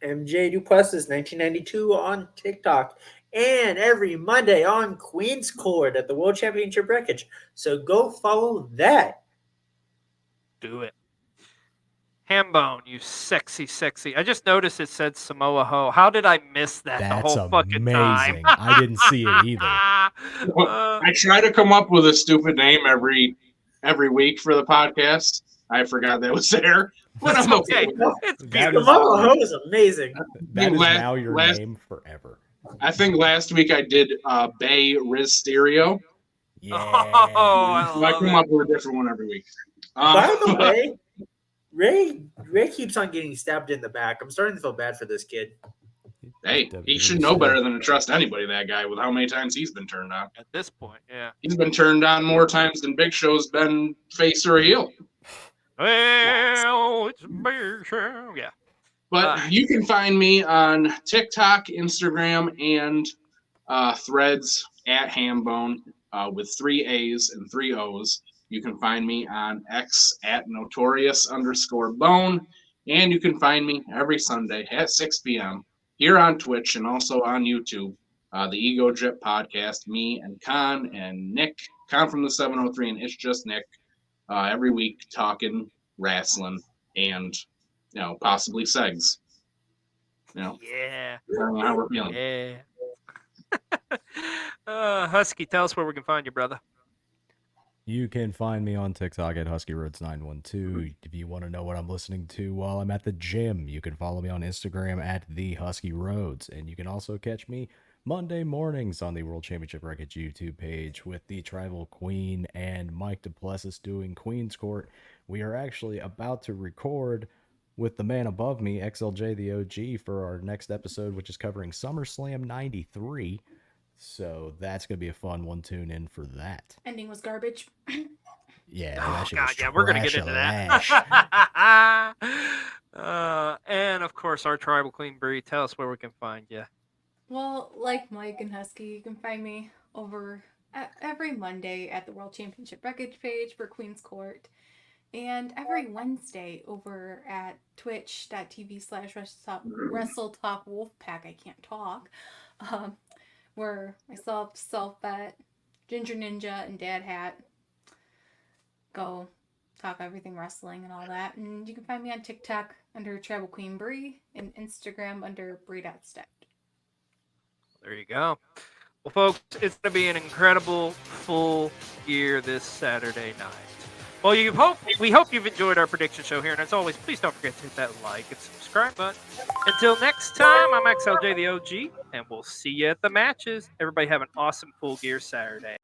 MJ Duplessis 1992 on TikTok, and every Monday on Queen's Court at the World Championship Wreckage. So go follow that. Do it. Hambone, you sexy. I just noticed it said Samoa Ho. How did I miss that That's the whole fucking time? amazing. I didn't see it either. I try to come up with a stupid name every week for the podcast. I forgot that was there, but It's I'm okay. okay. It's That beautiful. is- Samoa Ho is amazing. That is Last- now your last- name forever. I think last week I did Bay Riz Stereo. Yeah. I So I love come it. up with a different one every week. By the way, Ray keeps on getting stabbed in the back. I'm starting to feel bad for this kid. hey, he should know better than to trust anybody, that guy, with how many times he's been turned on. At this point, yeah. He's been turned on more times than Big Show's been face or heel. Well, it's a big show. Yeah. But you can find me on TikTok, Instagram, and Threads at Hambone with 3 A's and 3 O's. You can find me on X at Notorious_Bone. And you can find me every Sunday at 6 p.m. here on Twitch and also on YouTube. The Ego Drip Podcast, me and Con and Nick. Con from the 703 and It's Just Nick. Every week talking wrestling and possibly segs. Yeah. I don't know how we're feeling. Yeah. Husky, tell us where we can find you, brother. You can find me on TikTok at Husky Rhodes 912. If you want to know what I'm listening to while I'm at the gym, you can follow me on Instagram at the Husky Rhodes, and you can also catch me Monday mornings on the World Championship Wreckage YouTube page with the Tribal Queen and Mike Duplessis doing Queen's Court. We are actually about to record with the man above me, Xlj the Og, for our next episode, which is covering SummerSlam 93. So that's going to be a fun one. Tune in for that. Ending was garbage. Yeah, Oh, that shit God, was yeah, we're going to get into that. And, of course, our Tribal Queen, Breigh. Tell us where we can find you. Well, like Mike and Husky, you can find me over every Monday at the World Championship Wreckage page for Queen's Court. And every Wednesday over at twitch.tv/WrestleTalk Wolfpack. I can't talk. Where myself, Self-Bet, Ginger Ninja, and Dad Hat go talk everything wrestling and all that. And you can find me on TikTok under Tribal Queen Breigh and Instagram under Breigh.step. There you go. Well, folks, it's going to be an incredible Full Gear this Saturday night. Well, we hope you've enjoyed our prediction show here, and as always, please don't forget to hit that like and subscribe button. Until next time, I'm Xlj the Og, and we'll see you at the matches. Everybody have an awesome Full Gear Saturday.